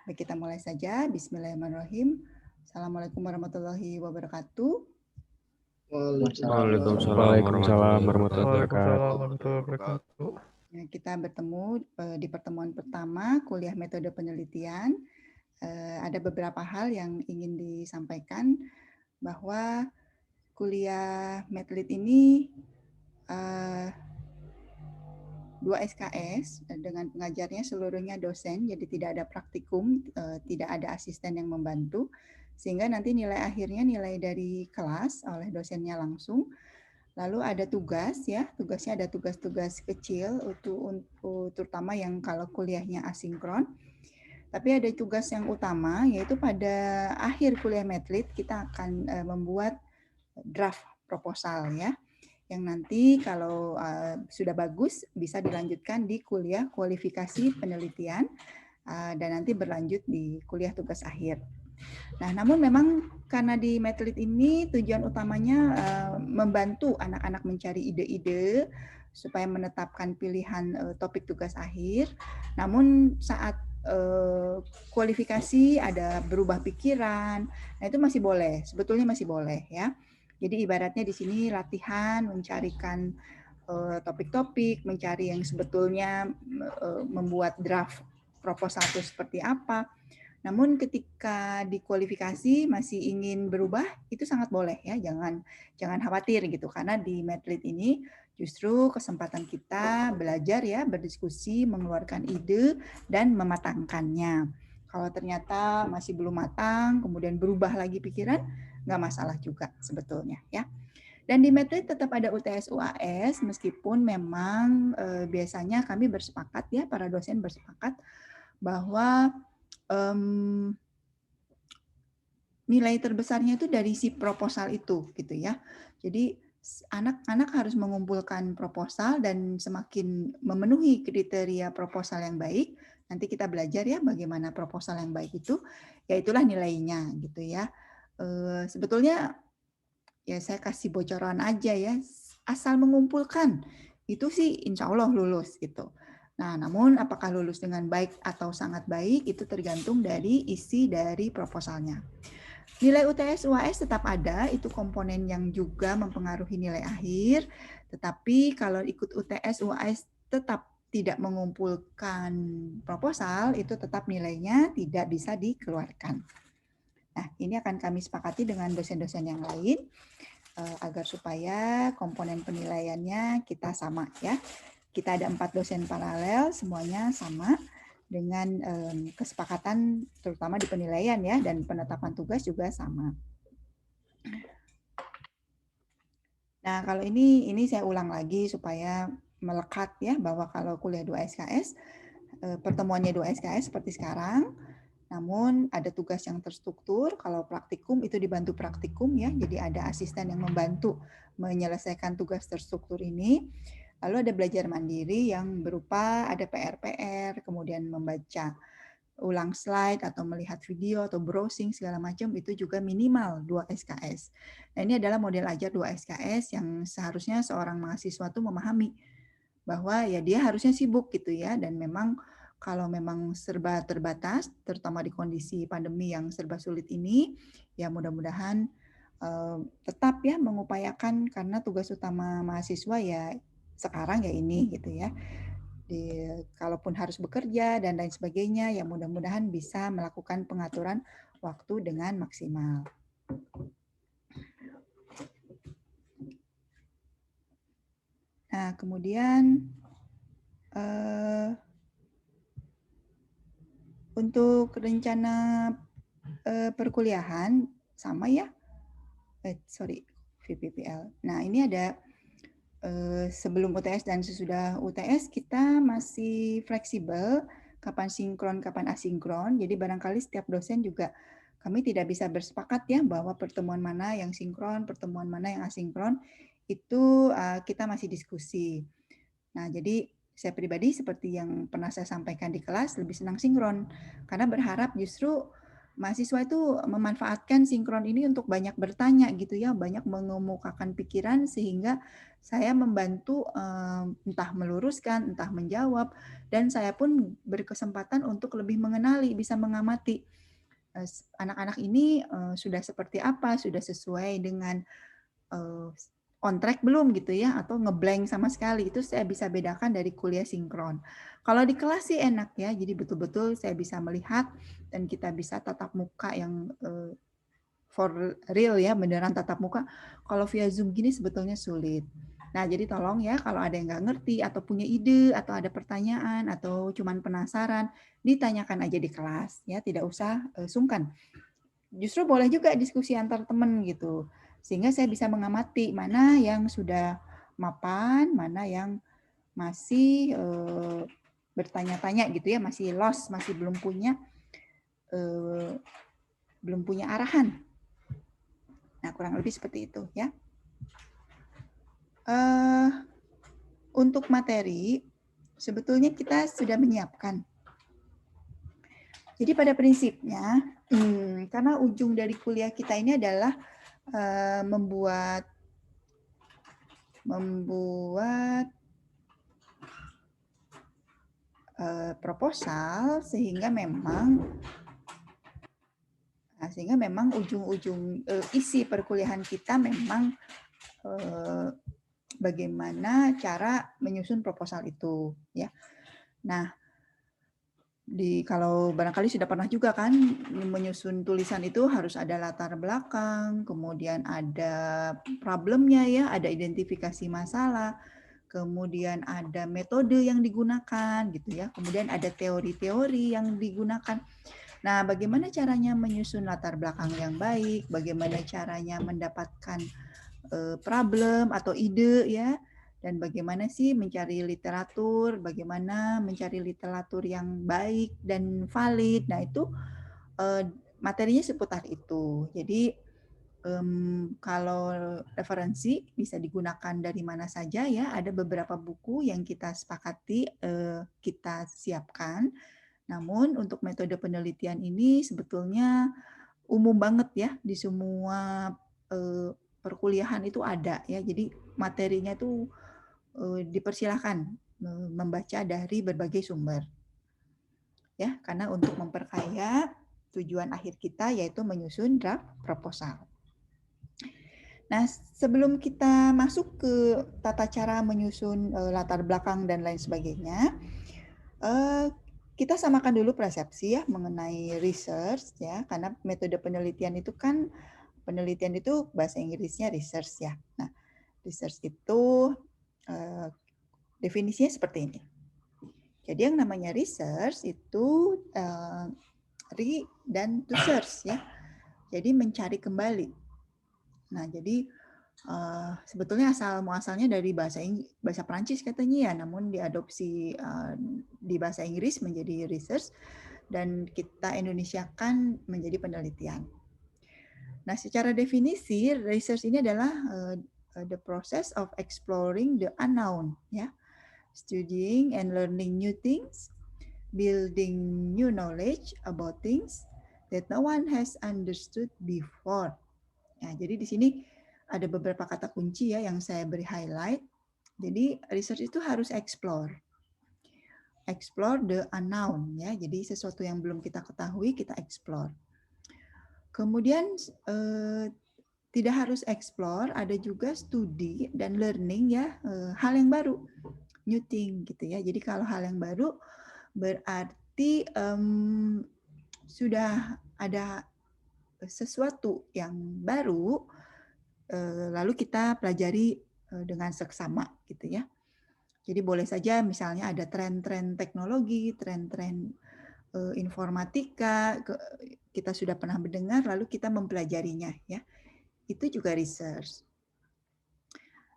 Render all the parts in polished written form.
Baik, kita mulai saja. Bismillahirrahmanirrahim. Assalamualaikum warahmatullahi wabarakatuh. Waalaikumsalam warahmatullahi wabarakatuh. Ya, kita bertemu di pertemuan pertama kuliah metode penelitian. Ada beberapa hal yang ingin disampaikan bahwa kuliah Medlit ini 2 SKS dengan pengajarnya seluruhnya dosen, jadi tidak ada praktikum, tidak ada asisten yang membantu, sehingga nanti nilai akhirnya nilai dari kelas oleh dosennya langsung. Lalu ada tugas ya, tugasnya ada tugas-tugas kecil terutama yang kalau kuliahnya asinkron. Tapi ada tugas yang utama yaitu pada akhir kuliah Medlit kita akan membuat draft proposal ya, yang nanti kalau sudah bagus bisa dilanjutkan di kuliah kualifikasi penelitian dan nanti berlanjut di kuliah tugas akhir. Nah, namun memang karena di Medlit ini tujuan utamanya membantu anak-anak mencari ide-ide supaya menetapkan pilihan topik tugas akhir. Namun saat kualifikasi ada berubah pikiran, nah itu masih boleh, sebetulnya masih boleh ya. Jadi ibaratnya di sini latihan mencarikan topik-topik, mencari yang sebetulnya membuat draft proposal itu seperti apa. Namun ketika dikualifikasi masih ingin berubah, itu sangat boleh ya, jangan khawatir gitu, karena di Medlit ini justru kesempatan kita belajar ya, berdiskusi, mengeluarkan ide dan mematangkannya. Kalau ternyata masih belum matang, kemudian berubah lagi pikiran, nggak masalah juga sebetulnya ya. Dan di Medlit tetap ada UTS UAS, meskipun memang biasanya kami bersepakat ya, para dosen bersepakat bahwa nilai terbesarnya itu dari si proposal itu gitu ya. Jadi anak-anak harus mengumpulkan proposal dan semakin memenuhi kriteria proposal yang baik, nanti kita belajar ya bagaimana proposal yang baik itu, ya itulah nilainya gitu ya. Sebetulnya ya saya kasih bocoran aja ya, asal mengumpulkan itu sih insya Allah lulus gitu. Nah, namun apakah lulus dengan baik atau sangat baik itu tergantung dari isi dari proposalnya. Nilai UTS UAS tetap ada, itu komponen yang juga mempengaruhi nilai akhir, tetapi kalau ikut UTS UAS tetap tidak mengumpulkan proposal, itu tetap nilainya tidak bisa dikeluarkan. Nah, ini akan kami sepakati dengan dosen-dosen yang lain agar supaya komponen penilaiannya kita sama ya. Kita ada 4 dosen paralel, semuanya sama dengan kesepakatan terutama di penilaian ya, dan penetapan tugas juga sama. Nah, kalau ini saya ulang lagi supaya melekat ya, bahwa kalau kuliah 2 SKS, pertemuannya 2 SKS seperti sekarang, namun ada tugas yang terstruktur, kalau praktikum itu dibantu praktikum ya, jadi ada asisten yang membantu menyelesaikan tugas terstruktur ini. Lalu ada belajar mandiri yang berupa ada PR-PR, kemudian membaca ulang slide atau melihat video atau browsing segala macam, itu juga minimal 2 SKS. Nah, ini adalah model ajar 2 SKS yang seharusnya seorang mahasiswa tuh memahami bahwa ya dia harusnya sibuk gitu ya, dan memang kalau memang serba terbatas, terutama di kondisi pandemi yang serba sulit ini, ya mudah-mudahan tetap ya mengupayakan, karena tugas utama mahasiswa ya sekarang ya ini gitu ya. Kalaupun harus bekerja dan lain sebagainya, ya mudah-mudahan bisa melakukan pengaturan waktu dengan maksimal. Nah, kemudian untuk rencana perkuliahan sama ya, VPPL. Nah, ini ada sebelum UTS dan sesudah UTS kita masih fleksibel, kapan sinkron, kapan asinkron. Jadi barangkali setiap dosen juga kami tidak bisa bersepakat ya bahwa pertemuan mana yang sinkron, pertemuan mana yang asinkron, itu kita masih diskusi. Nah, jadi saya pribadi seperti yang pernah saya sampaikan di kelas, lebih senang sinkron, karena berharap justru mahasiswa itu memanfaatkan sinkron ini untuk banyak bertanya gitu ya, banyak mengemukakan pikiran sehingga saya membantu entah meluruskan, entah menjawab, dan saya pun berkesempatan untuk lebih mengenali, bisa mengamati anak-anak ini sudah seperti apa, sudah sesuai dengan on track belum gitu ya, atau ngeblank sama sekali. Itu saya bisa bedakan dari kuliah sinkron. Kalau di kelas sih enak ya, jadi betul-betul saya bisa melihat dan kita bisa tatap muka yang for real ya, beneran tatap muka. Kalau via Zoom gini sebetulnya sulit. Nah, jadi tolong ya kalau ada yang nggak ngerti atau punya ide atau ada pertanyaan atau cuman penasaran, ditanyakan aja di kelas ya, tidak usah sungkan. Justru boleh juga diskusi antar teman gitu. Sehingga saya bisa mengamati mana yang sudah mapan, mana yang masih bertanya-tanya gitu ya, masih lost, masih belum punya arahan. Nah, kurang lebih seperti itu ya. Untuk materi, sebetulnya kita sudah menyiapkan. Jadi pada prinsipnya, karena ujung dari kuliah kita ini adalah membuat proposal sehingga memang ujung-ujung isi perkuliahan kita memang bagaimana cara menyusun proposal itu ya. Nah, kalau barangkali sudah pernah juga kan menyusun tulisan itu harus ada latar belakang, kemudian ada problemnya ya, ada identifikasi masalah, kemudian ada metode yang digunakan gitu ya, kemudian ada teori-teori yang digunakan. Nah, bagaimana caranya menyusun latar belakang yang baik, bagaimana caranya mendapatkan problem atau ide ya, dan bagaimana sih mencari literatur, bagaimana mencari literatur yang baik dan valid. Nah, itu materinya seputar itu. Jadi kalau referensi bisa digunakan dari mana saja ya, ada beberapa buku yang kita sepakati kita siapkan. Namun untuk metode penelitian ini sebetulnya umum banget ya di semua perkuliahan itu ada ya. Jadi materinya itu dipersilahkan membaca dari berbagai sumber. Ya, karena untuk memperkaya tujuan akhir kita yaitu menyusun draft proposal. Nah, sebelum kita masuk ke tata cara menyusun latar belakang dan lain sebagainya, kita samakan dulu persepsi ya mengenai research ya, karena metode penelitian itu kan bahasa Inggrisnya research ya. Nah, research itu definisinya seperti ini. Jadi yang namanya research itu re dan to search ya. Jadi mencari kembali. Nah, jadi sebetulnya asal-muasalnya dari bahasa Prancis katanya ya, namun diadopsi di bahasa Inggris menjadi research dan kita Indonesiakan menjadi penelitian. Nah, secara definisi research ini adalah the process of exploring the unknown, ya, studying and learning new things, building new knowledge about things that no one has understood before. Ya, jadi di sini ada beberapa kata kunci ya yang saya beri highlight. Jadi research itu harus explore the unknown ya. Jadi sesuatu yang belum kita ketahui kita explore. Kemudian tidak harus explore, ada juga studi dan learning ya, hal yang baru, new thing gitu ya. Jadi kalau hal yang baru berarti sudah ada sesuatu yang baru, lalu kita pelajari dengan seksama gitu ya. Jadi boleh saja misalnya ada tren-tren teknologi, tren-tren informatika, kita sudah pernah mendengar lalu kita mempelajarinya ya. Itu juga research.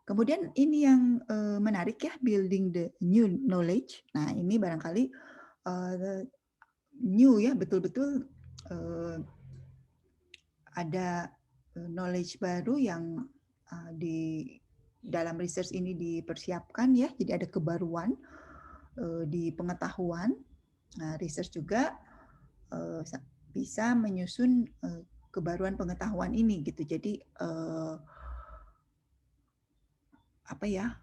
Kemudian ini yang menarik ya, building the new knowledge. Nah, ini barangkali new ya, betul-betul ada knowledge baru yang di dalam research ini dipersiapkan ya, jadi ada kebaruan di pengetahuan. Nah, research juga bisa menyusun kebaruan pengetahuan ini gitu. Jadi apa ya?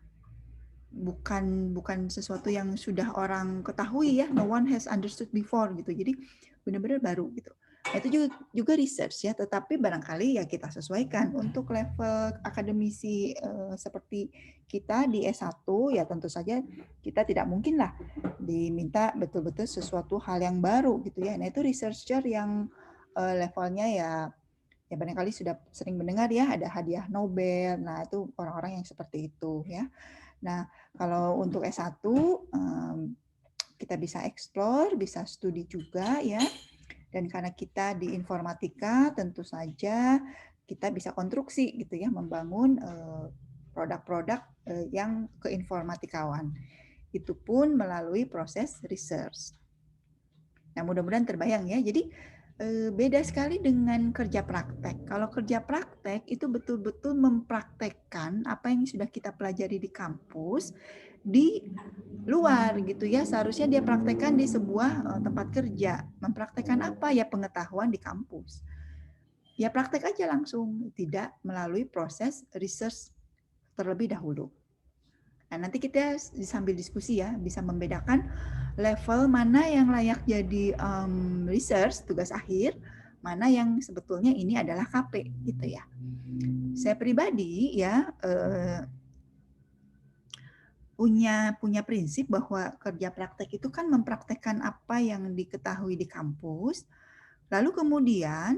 Bukan sesuatu yang sudah orang ketahui ya, no one has understood before gitu. Jadi benar-benar baru gitu. Nah, itu juga research ya, tetapi barangkali ya kita sesuaikan untuk level akademisi seperti kita di S1 ya tentu saja kita tidak mungkin lah diminta betul-betul sesuatu hal yang baru gitu ya. Nah, itu researcher yang levelnya ya barangkali sudah sering mendengar ya ada hadiah Nobel. Nah, itu orang-orang yang seperti itu ya. Nah, kalau untuk S1 kita bisa explore, bisa studi juga ya. Dan karena kita di informatika tentu saja kita bisa konstruksi gitu ya, membangun produk-produk yang keinformatikawan. Itu pun melalui proses research. Nah, mudah-mudahan terbayang ya. Jadi beda sekali dengan kerja praktek. Kalau kerja praktek itu betul-betul mempraktekkan apa yang sudah kita pelajari di kampus di luar gitu ya. Seharusnya dia praktekkan di sebuah tempat kerja. Mempraktekkan apa ya, pengetahuan di kampus. Ya praktek aja langsung, tidak melalui proses research terlebih dahulu. Nah, nanti kita sambil diskusi ya, bisa membedakan level mana yang layak jadi research, tugas akhir, mana yang sebetulnya ini adalah KP, gitu ya. Saya pribadi ya punya prinsip bahwa kerja praktek itu kan mempraktekkan apa yang diketahui di kampus, lalu kemudian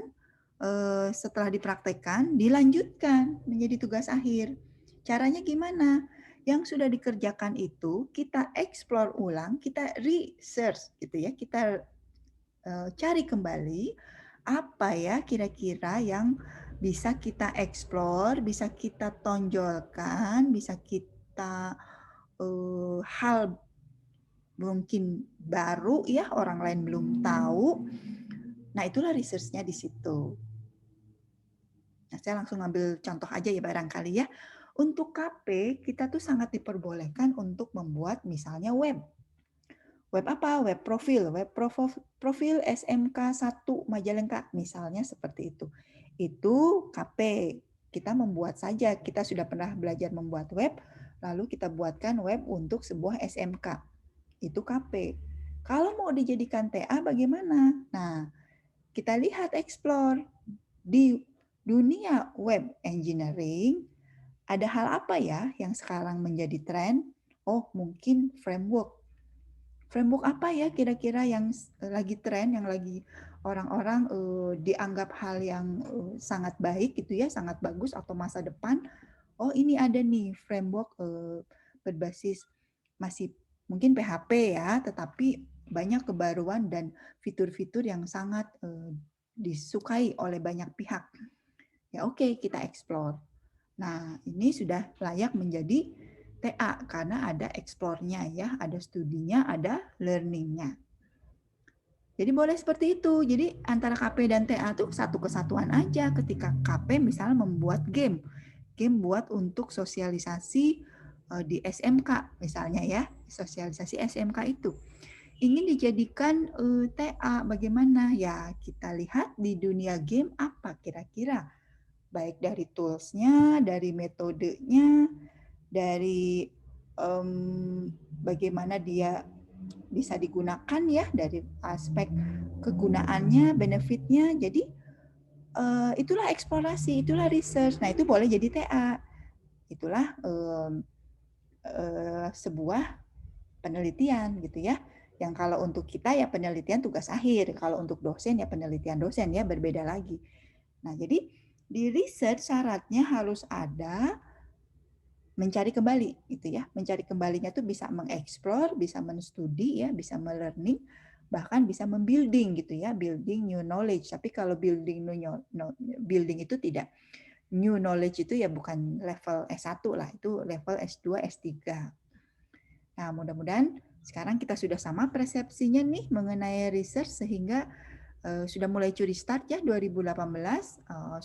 setelah dipraktekkan dilanjutkan menjadi tugas akhir. Caranya gimana? Yang sudah dikerjakan itu kita explore ulang, kita research gitu ya, kita cari kembali apa ya kira-kira yang bisa kita explore, bisa kita tonjolkan, bisa kita hal mungkin baru ya, orang lain belum tahu. Nah, itulah research-nya di situ. Nah, saya langsung ngambil contoh aja ya barangkali ya. Untuk KP, kita tuh sangat diperbolehkan untuk membuat misalnya web. Web apa? Web profil SMK 1 Majalengka, misalnya seperti itu. Itu KP. Kita membuat saja, kita sudah pernah belajar membuat web, lalu kita buatkan web untuk sebuah SMK. Itu KP. Kalau mau dijadikan TA bagaimana? Nah, kita lihat explore di dunia web engineering, ada hal apa ya yang sekarang menjadi tren? Oh, mungkin framework. Framework apa ya kira-kira yang lagi tren, yang lagi orang-orang dianggap hal yang sangat baik gitu ya, sangat bagus atau masa depan. Oh, ini ada nih framework berbasis masih mungkin PHP ya, tetapi banyak kebaruan dan fitur-fitur yang sangat disukai oleh banyak pihak. Ya oke, kita explore. Nah, ini sudah layak menjadi TA karena ada explore-nya ya, ada studinya, ada learning-nya. Jadi boleh seperti itu. Jadi antara KP dan TA tuh satu kesatuan aja. Ketika KP misalnya membuat game buat untuk sosialisasi di SMK misalnya ya, sosialisasi SMK itu ingin dijadikan TA bagaimana ya, kita lihat di dunia game apa kira-kira, baik dari tools-nya, dari metodenya, dari bagaimana dia bisa digunakan ya, dari aspek kegunaannya, benefitnya. Jadi itulah eksplorasi, itulah research. Nah, itu boleh jadi TA. Itulah sebuah penelitian gitu ya. Yang kalau untuk kita ya penelitian tugas akhir, kalau untuk dosen ya penelitian dosen ya, berbeda lagi. Nah, jadi di research syaratnya harus ada mencari kembali gitu ya. Mencari kembalinya tuh bisa mengeksplor, bisa menstudi ya, bisa melearning, bahkan bisa membuilding gitu ya, building new knowledge. Tapi kalau building itu tidak, new knowledge itu ya bukan level S1 lah, itu level S2, S3. Nah, mudah-mudahan sekarang kita sudah sama persepsinya nih mengenai research sehingga sudah mulai curi start ya 2018,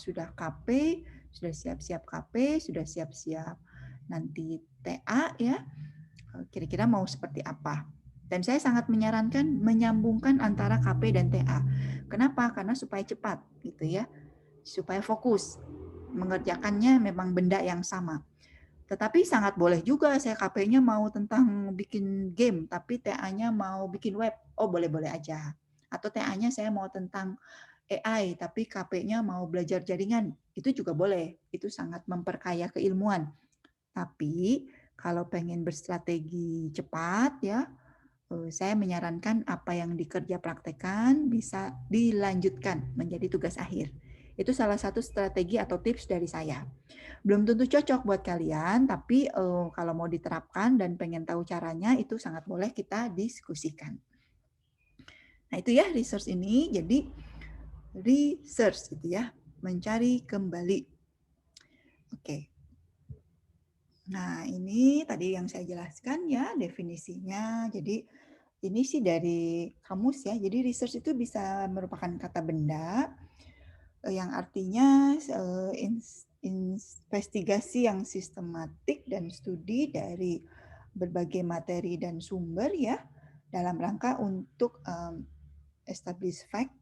sudah KP, sudah siap-siap KP, sudah siap-siap nanti TA ya. Kira-kira mau seperti apa? Dan saya sangat menyarankan menyambungkan antara KP dan TA. Kenapa? Karena supaya cepat gitu ya. Supaya fokus. Mengerjakannya memang benda yang sama. Tetapi sangat boleh juga saya KP-nya mau tentang bikin game, tapi TA-nya mau bikin web. Oh, boleh-boleh aja. Atau TA-nya saya mau tentang AI, tapi KP-nya mau belajar jaringan. Itu juga boleh. Itu sangat memperkaya keilmuan. Tapi kalau pengen berstrategi cepat ya, saya menyarankan apa yang dikerja praktekkan bisa dilanjutkan menjadi tugas akhir. Itu salah satu strategi atau tips dari saya. Belum tentu cocok buat kalian, tapi kalau mau diterapkan dan pengen tahu caranya, itu sangat boleh kita diskusikan. Nah itu ya research ini, jadi research gitu ya, mencari kembali. Oke. Nah ini tadi yang saya jelaskan ya definisinya. Jadi ini sih dari kamus ya. Jadi research itu bisa merupakan kata benda yang artinya investigasi yang sistematik dan studi dari berbagai materi dan sumber ya dalam rangka untuk establish fact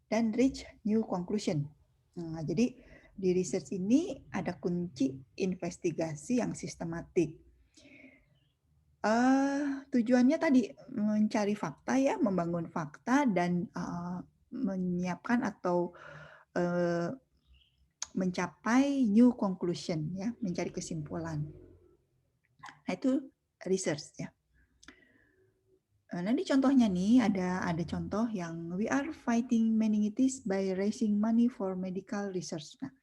dan reach new conclusion. Nah, jadi di research ini ada kunci investigasi yang sistematik. Tujuannya tadi mencari fakta ya, membangun fakta dan menyiapkan atau mencapai new conclusion ya, mencari kesimpulan. Nah, itu research ya. Nah, ini contohnya nih ada contoh yang we are fighting meningitis by raising money for medical research. Nah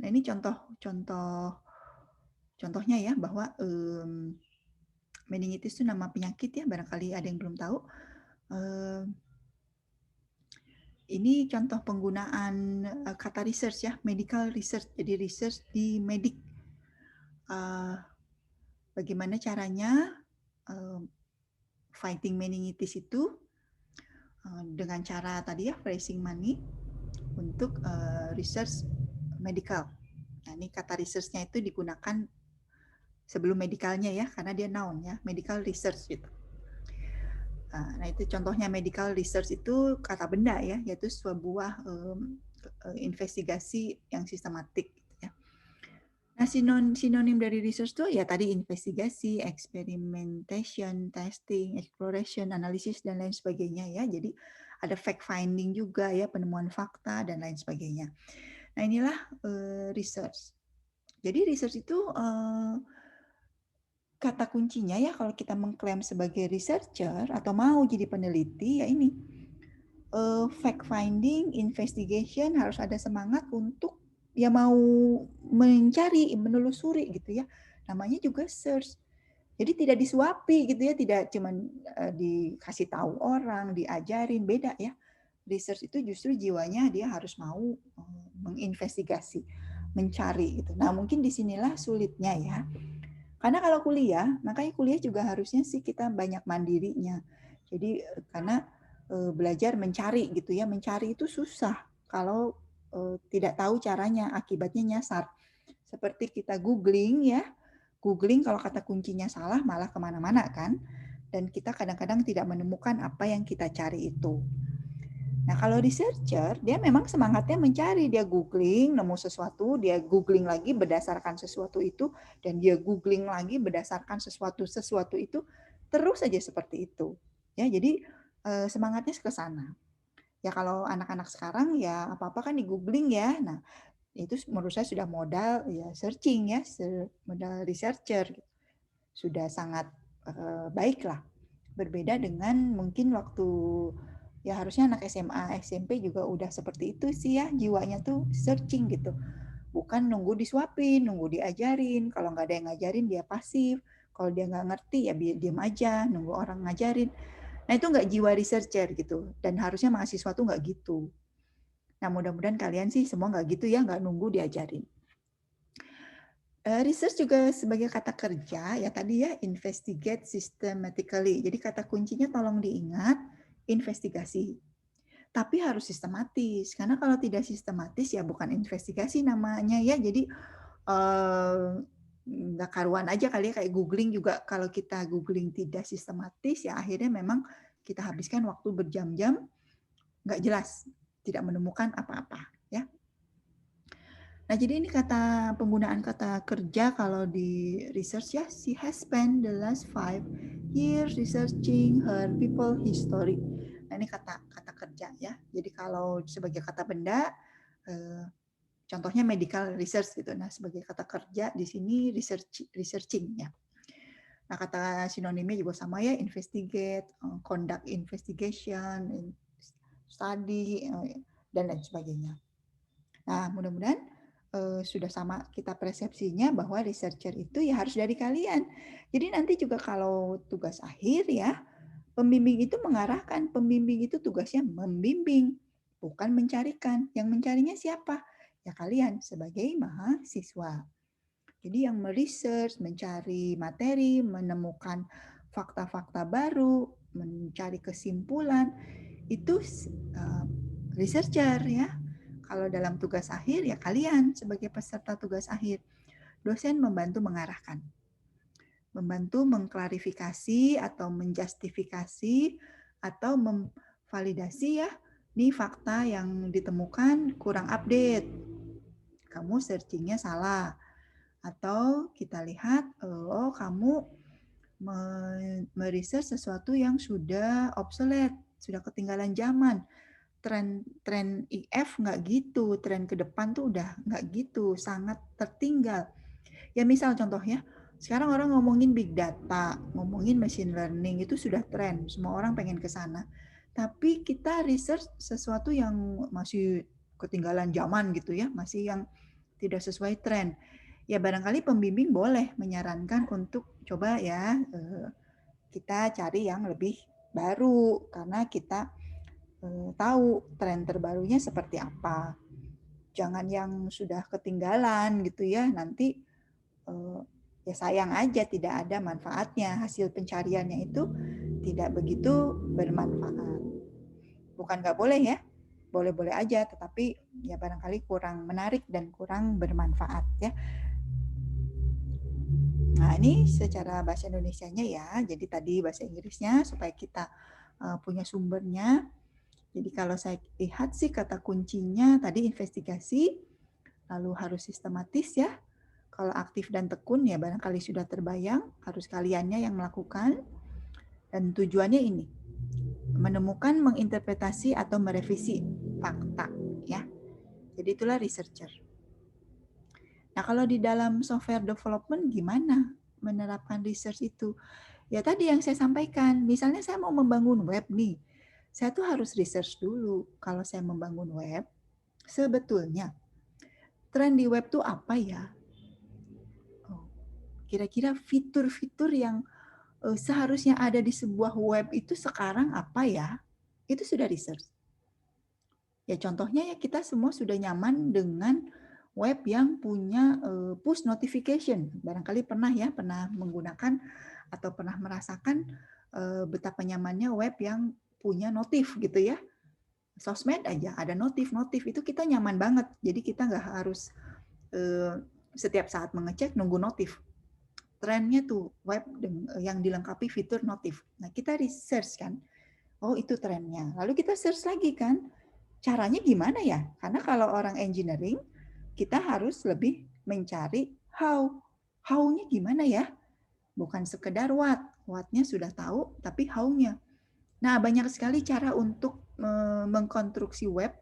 ini contohnya ya bahwa meningitis itu nama penyakit ya, barangkali ada yang belum tahu. Ini contoh penggunaan kata research ya, medical research. Jadi research di medik. Bagaimana caranya fighting meningitis itu dengan cara tadi ya raising money untuk research medical. Nah ini kata research-nya itu digunakan sebelum medikalnya ya, karena dia noun ya, medical research gitu. Nah itu contohnya medical research itu kata benda ya, yaitu sebuah investigasi yang sistematik. Nah, sinonim dari research itu ya tadi investigasi, experimentation, testing, exploration, analisis, dan lain sebagainya ya. Jadi ada fact finding juga ya, penemuan fakta, dan lain sebagainya. Nah, inilah research. Jadi research itu kata kuncinya ya kalau kita mengklaim sebagai researcher atau mau jadi peneliti ya ini. Fact finding, investigation harus ada semangat untuk ya mau mencari, menelusuri gitu ya. Namanya juga search. Jadi tidak disuapi gitu ya, tidak cuman dikasih tahu orang, diajarin, beda ya. Research itu justru jiwanya dia harus mau menginvestigasi, mencari gitu. Nah, mungkin disinilah sulitnya ya. Karena kalau kuliah, makanya kuliah juga harusnya sih kita banyak mandirinya. Jadi karena belajar mencari gitu ya, mencari itu susah kalau tidak tahu caranya, akibatnya nyasar. Seperti kita googling ya, googling kalau kata kuncinya salah malah kemana-mana kan, dan kita kadang-kadang tidak menemukan apa yang kita cari itu. Nah kalau researcher, dia memang semangatnya mencari, dia googling, nemu sesuatu, dia googling lagi berdasarkan sesuatu itu, dan dia googling lagi berdasarkan sesuatu itu, terus saja seperti itu. Ya, jadi semangatnya ke sana. Ya kalau anak-anak sekarang ya apa-apa kan di googling ya. Nah itu menurut saya sudah modal ya searching ya, modal researcher. Sudah sangat baik lah. Berbeda dengan mungkin waktu ya harusnya anak SMA, SMP juga udah seperti itu sih ya, jiwanya tuh searching gitu. Bukan nunggu disuapin, nunggu diajarin. Kalau nggak ada yang ngajarin dia pasif. Kalau dia nggak ngerti ya diam aja, nunggu orang ngajarin. Nah itu nggak jiwa researcher gitu. Dan harusnya mahasiswa tuh nggak gitu. Nah mudah-mudahan kalian sih semua nggak gitu ya, nggak nunggu diajarin. Research juga sebagai kata kerja ya tadi ya investigate systematically. Jadi kata kuncinya tolong diingat investigasi. Tapi harus sistematis karena kalau tidak sistematis ya bukan investigasi namanya ya. Jadi nggak karuan aja kali ya, kayak googling juga kalau kita googling tidak sistematis ya akhirnya memang kita habiskan waktu berjam-jam nggak jelas, tidak menemukan apa-apa ya. Nah, jadi ini kata penggunaan kata kerja kalau di research ya, she has spent the last 5 years researching her people history. Nah, ini kata kerja ya. Jadi kalau sebagai kata benda contohnya medical research gitu. Nah, sebagai kata kerja di sini researching ya. Nah, kata sinonimnya juga sama ya, investigate, conduct investigation, study, dan lain sebagainya. Nah, mudah-mudahan sudah sama kita persepsinya bahwa researcher itu ya harus dari kalian. Jadi nanti juga kalau tugas akhir ya, pembimbing itu mengarahkan, pembimbing itu tugasnya membimbing, bukan mencarikan. Yang mencarinya siapa? Ya kalian sebagai mahasiswa. Jadi yang meresearch, mencari materi, menemukan fakta-fakta baru, mencari kesimpulan, itu researcher ya. Kalau dalam tugas akhir ya kalian sebagai peserta tugas akhir. Dosen membantu mengarahkan. Membantu mengklarifikasi atau menjustifikasi atau memvalidasi ya. Ini fakta yang ditemukan kurang update. Kamu searchingnya salah. Atau kita lihat, oh kamu meresearch sesuatu yang sudah obsolete, sudah ketinggalan zaman. Tren IF nggak gitu, tren ke depan tuh udah nggak gitu, sangat tertinggal. Ya misal contohnya, sekarang orang ngomongin big data, ngomongin machine learning, itu sudah tren, semua orang pengen ke sana. Tapi kita research sesuatu yang masih ketinggalan zaman gitu ya, masih yang tidak sesuai tren. Ya barangkali pembimbing boleh menyarankan untuk coba ya kita cari yang lebih baru, karena kita tahu tren terbarunya seperti apa. Jangan yang sudah ketinggalan gitu ya, nanti ya sayang aja tidak ada manfaatnya, hasil pencariannya itu tidak begitu bermanfaat. Bukan nggak boleh ya, boleh-boleh aja, tetapi ya barangkali kurang menarik dan kurang bermanfaat ya. Nah ini secara bahasa Indonesianya ya, jadi tadi bahasa Inggrisnya supaya kita punya sumbernya. Jadi kalau saya lihat sih kata kuncinya tadi investigasi, lalu harus sistematis ya. Kalau aktif dan tekun ya barangkali sudah terbayang, harus kaliannya yang melakukan. Dan tujuannya ini, menemukan, menginterpretasi atau merevisi fakta ya. Jadi itulah researcher. Nah, kalau di dalam software development gimana menerapkan research itu? Ya tadi yang saya sampaikan, misalnya saya mau membangun web nih, saya tuh harus research dulu. Kalau saya membangun web, sebetulnya tren di web tuh apa ya? Kira-kira fitur-fitur yang seharusnya ada di sebuah web itu sekarang apa ya? Itu sudah research. Ya contohnya ya kita semua sudah nyaman dengan web yang punya push notification. Barangkali pernah ya, pernah menggunakan atau pernah merasakan betapa nyamannya web yang punya notif gitu ya. Sosmed aja ada notif-notif, itu kita nyaman banget. Jadi kita nggak harus setiap saat mengecek nunggu notif. Trennya tuh web yang dilengkapi fitur notif. Nah kita research kan, oh itu trennya. Lalu kita search lagi kan, caranya gimana ya? Karena kalau orang engineering, kita harus lebih mencari how. How-nya gimana ya? Bukan sekedar what. What-nya sudah tahu, tapi how-nya. Nah, banyak sekali cara untuk mengkonstruksi web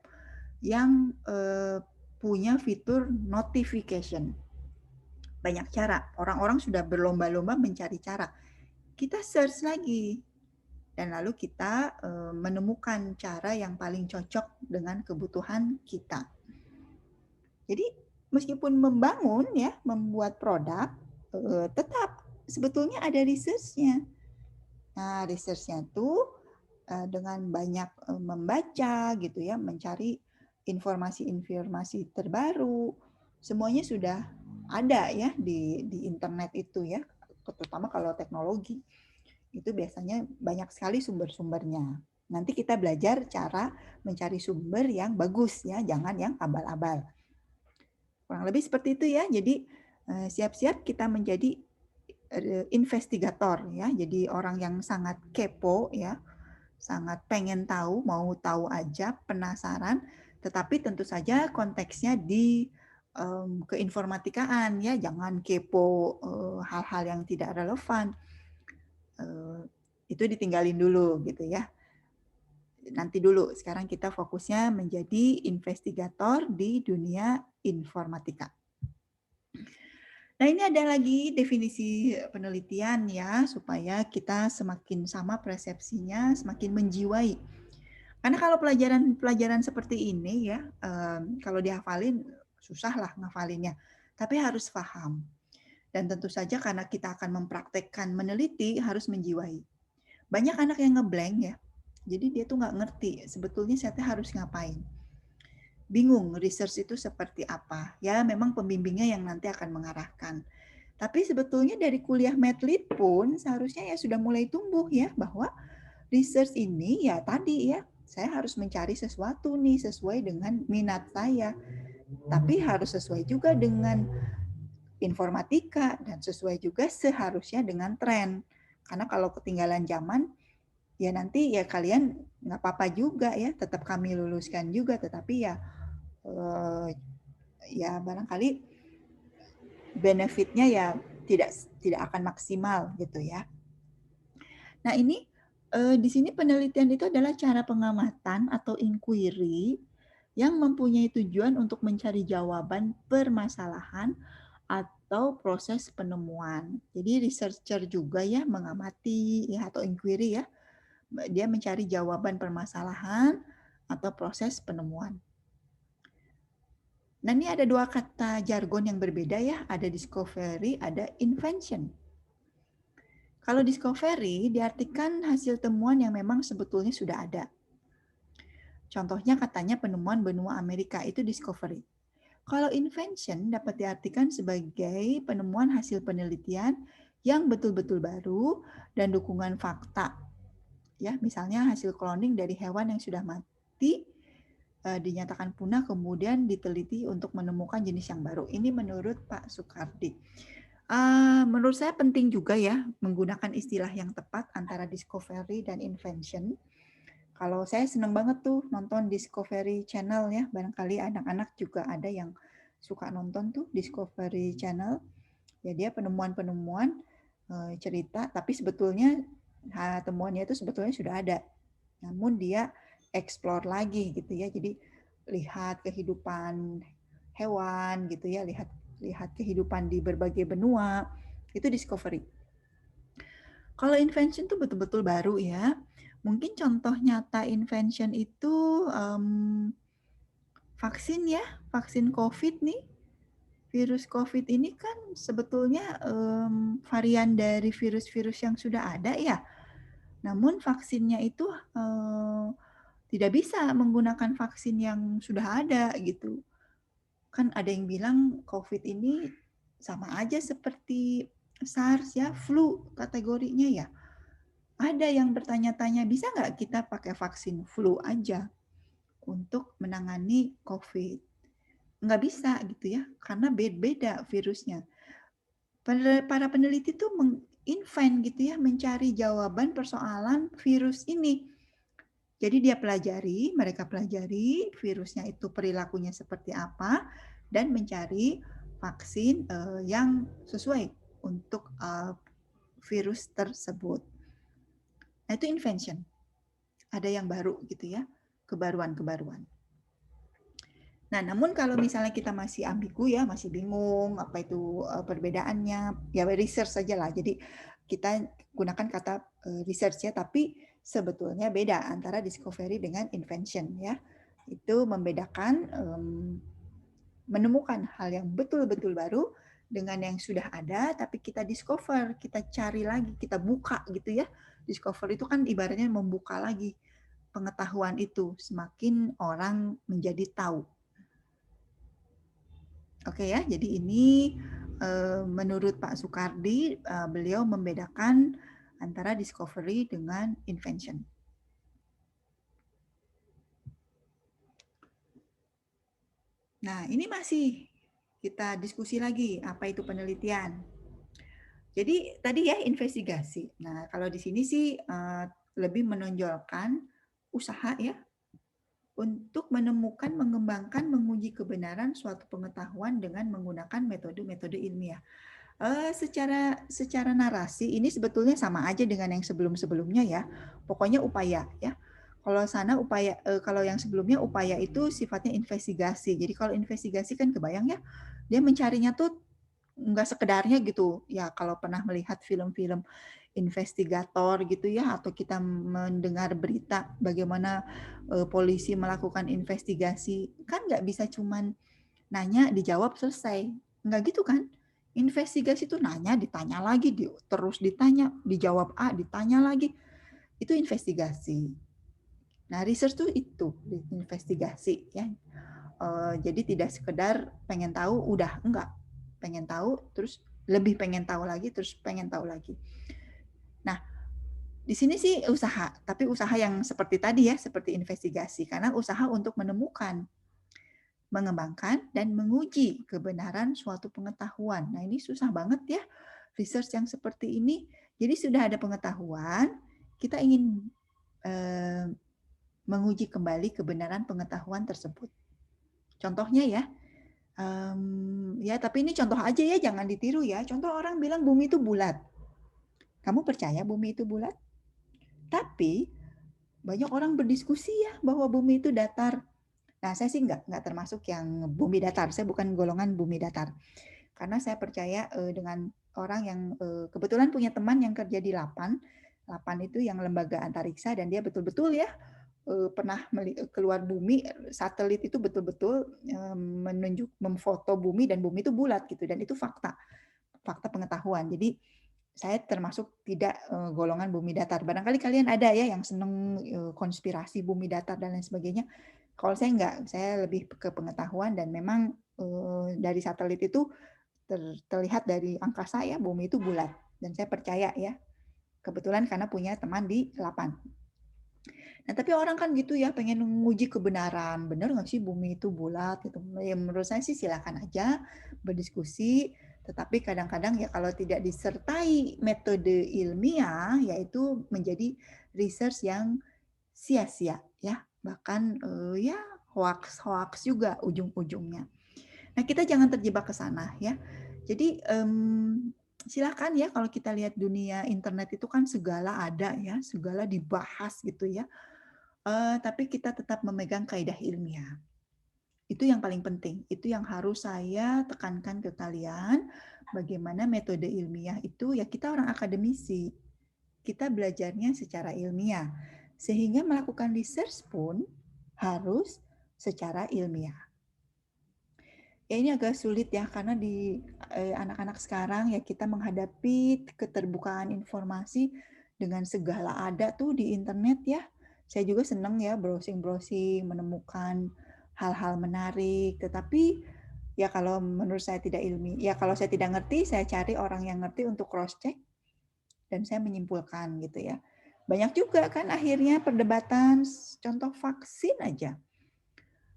yang punya fitur notification. Banyak cara. Orang-orang sudah berlomba-lomba mencari cara. Kita search lagi. Dan lalu kita menemukan cara yang paling cocok dengan kebutuhan kita. Jadi meskipun membangun ya, membuat produk, tetap sebetulnya ada research-nya. Nah, research-nya tuh dengan banyak membaca gitu ya, mencari informasi-informasi terbaru, semuanya sudah ada ya di internet itu ya, terutama kalau teknologi. Itu biasanya banyak sekali sumber-sumbernya. Nanti kita belajar cara mencari sumber yang bagus ya, jangan yang abal-abal. Kurang lebih seperti itu ya. Jadi siap-siap kita menjadi investigator ya, jadi orang yang sangat kepo ya, sangat pengen tahu, mau tahu aja, penasaran, tetapi tentu saja konteksnya di keinformatikaan ya, jangan kepo hal-hal yang tidak relevan. Itu ditinggalin dulu gitu ya. Nanti dulu, sekarang kita fokusnya menjadi investigator di dunia informatika. Nah, ini ada lagi definisi penelitian ya, supaya kita semakin sama persepsinya, semakin menjiwai. Karena kalau pelajaran-pelajaran seperti ini ya, kalau dihafalin susah lah ngafalinnya, tapi harus paham. Dan tentu saja karena kita akan mempraktekkan meneliti, harus menjiwai. Banyak anak yang ngeblank ya, jadi dia tuh nggak ngerti sebetulnya saya harus ngapain. Bingung research itu seperti apa. Ya memang pembimbingnya yang nanti akan mengarahkan. Tapi sebetulnya dari kuliah Medlit pun seharusnya ya sudah mulai tumbuh ya, bahwa research ini ya tadi ya, saya harus mencari sesuatu nih sesuai dengan minat saya. Tapi harus sesuai juga dengan informatika dan sesuai juga seharusnya dengan tren. Karena kalau ketinggalan zaman, ya nanti ya kalian nggak apa-apa juga ya, tetap kami luluskan juga, tetapi ya ya barangkali benefitnya ya tidak akan maksimal gitu ya. Nah ini di sini penelitian itu adalah cara pengamatan atau inquiry yang mempunyai tujuan untuk mencari jawaban permasalahan atau proses penemuan. Jadi researcher juga ya mengamati ya atau inquiry ya, dia mencari jawaban permasalahan atau proses penemuan. Nah ini ada dua kata jargon yang berbeda ya, ada discovery, ada invention. Kalau discovery diartikan hasil temuan yang memang sebetulnya sudah ada. Contohnya katanya penemuan benua Amerika itu discovery. Kalau invention dapat diartikan sebagai penemuan hasil penelitian yang betul-betul baru dan dukungan fakta. Ya, misalnya hasil cloning dari hewan yang sudah mati dinyatakan punah kemudian diteliti untuk menemukan jenis yang baru. Ini menurut Pak Soekardi. Menurut saya penting juga ya menggunakan istilah yang tepat antara discovery dan invention. Kalau saya senang banget tuh nonton Discovery Channel ya, barangkali anak-anak juga ada yang suka nonton tuh Discovery Channel. Ya dia penemuan-penemuan cerita, tapi sebetulnya temuannya itu sebetulnya sudah ada. Namun dia explore lagi gitu ya. Jadi lihat kehidupan hewan gitu ya, lihat kehidupan di berbagai benua, itu discovery. Kalau invention tuh betul-betul baru ya. Mungkin contoh nyata invention itu vaksin ya, vaksin COVID nih. Virus COVID ini kan sebetulnya varian dari virus-virus yang sudah ada ya. Namun vaksinnya itu tidak bisa menggunakan vaksin yang sudah ada gitu. Kan ada yang bilang COVID ini sama aja seperti SARS ya, flu kategorinya ya. Ada yang bertanya-tanya, bisa nggak kita pakai vaksin flu aja untuk menangani COVID? Nggak bisa gitu ya, karena beda virusnya. Para peneliti tuh menginvent gitu ya, mencari jawaban persoalan virus ini. Jadi mereka pelajari virusnya itu perilakunya seperti apa, dan mencari vaksin yang sesuai untuk virus tersebut. Nah itu invention. Ada yang baru gitu ya, kebaruan-kebaruan. Nah, namun kalau misalnya kita masih ambigu ya, masih bingung apa itu perbedaannya, ya research saja lah. Jadi kita gunakan kata research ya, tapi sebetulnya beda antara discovery dengan invention ya. Itu membedakan menemukan hal yang betul-betul baru dengan yang sudah ada, tapi kita discover, kita cari lagi, kita buka gitu ya. Discover itu kan ibaratnya membuka lagi pengetahuan itu, semakin orang menjadi tahu. Oke ya, jadi ini menurut Pak Soekardi, beliau membedakan antara discovery dengan invention. Nah, ini masih kita diskusi lagi apa itu penelitian. Jadi tadi ya investigasi. Nah, kalau di sini sih lebih menonjolkan usaha ya untuk menemukan, mengembangkan, menguji kebenaran suatu pengetahuan dengan menggunakan metode-metode ilmiah. Secara narasi ini sebetulnya sama aja dengan yang sebelum-sebelumnya ya. Pokoknya upaya ya. Kalau kalau yang sebelumnya upaya itu sifatnya investigasi. Jadi kalau investigasi kan kebayang ya, dia mencarinya tuh nggak sekedarnya gitu ya. Kalau pernah melihat film-film investigator gitu ya, atau kita mendengar berita bagaimana polisi melakukan investigasi, kan nggak bisa cuman nanya dijawab selesai, nggak gitu kan. Investigasi itu nanya ditanya lagi, terus ditanya, dijawab A ditanya lagi, itu investigasi. Nah, research itu investigasi ya. Jadi tidak sekedar pengen tahu udah, enggak, pengen tahu terus lebih pengen tahu lagi terus pengen tahu lagi. Nah, di sini sih usaha, tapi usaha yang seperti tadi ya, seperti investigasi, karena usaha untuk menemukan, mengembangkan, dan menguji kebenaran suatu pengetahuan. Nah, ini susah banget ya, research yang seperti ini. Jadi sudah ada pengetahuan, kita ingin menguji kembali kebenaran pengetahuan tersebut. Contohnya ya, ya tapi ini contoh aja ya, jangan ditiru ya. Contoh orang bilang bumi itu bulat. Kamu percaya bumi itu bulat? Tapi banyak orang berdiskusi ya bahwa bumi itu datar. Nah, saya sih nggak termasuk yang bumi datar. Saya bukan golongan bumi datar. Karena saya percaya dengan orang yang kebetulan punya teman yang kerja di LAPAN. LAPAN itu yang lembaga antariksa, dan dia betul-betul ya pernah keluar bumi, satelit itu betul-betul memfoto bumi, dan bumi itu bulat gitu, dan itu fakta pengetahuan. Jadi saya termasuk tidak golongan bumi datar. Barangkali kalian ada ya yang seneng konspirasi bumi datar dan lain sebagainya. Kalau saya enggak, saya lebih ke pengetahuan, dan memang dari satelit itu terlihat dari angkasa ya, bumi itu bulat, dan saya percaya ya. Kebetulan karena punya teman di LAPAN. Nah, tapi orang kan gitu ya, pengen menguji kebenaran, benar nggak sih bumi itu bulat gitu. Ya, menurut saya sih silakan aja berdiskusi, tetapi kadang-kadang ya kalau tidak disertai metode ilmiah, yaitu menjadi research yang sia-sia ya, bahkan ya hoax juga ujung-ujungnya. Nah, kita jangan terjebak ke sana ya. Jadi silakan ya, kalau kita lihat dunia internet itu kan segala ada ya, segala dibahas gitu ya. Tapi kita tetap memegang kaidah ilmiah. Itu yang paling penting. Itu yang harus saya tekankan ke kalian. Bagaimana metode ilmiah itu, ya kita orang akademisi. Kita belajarnya secara ilmiah. Sehingga melakukan research pun harus secara ilmiah. Ya ini agak sulit ya, karena di anak-anak sekarang ya kita menghadapi keterbukaan informasi dengan segala ada tuh di internet ya. Saya juga senang ya browsing-browsing, menemukan hal-hal menarik, tetapi ya kalau menurut saya tidak ilmiah, ya kalau saya tidak ngerti, saya cari orang yang ngerti untuk cross check, dan saya menyimpulkan gitu ya. Banyak juga kan akhirnya perdebatan, contoh vaksin aja.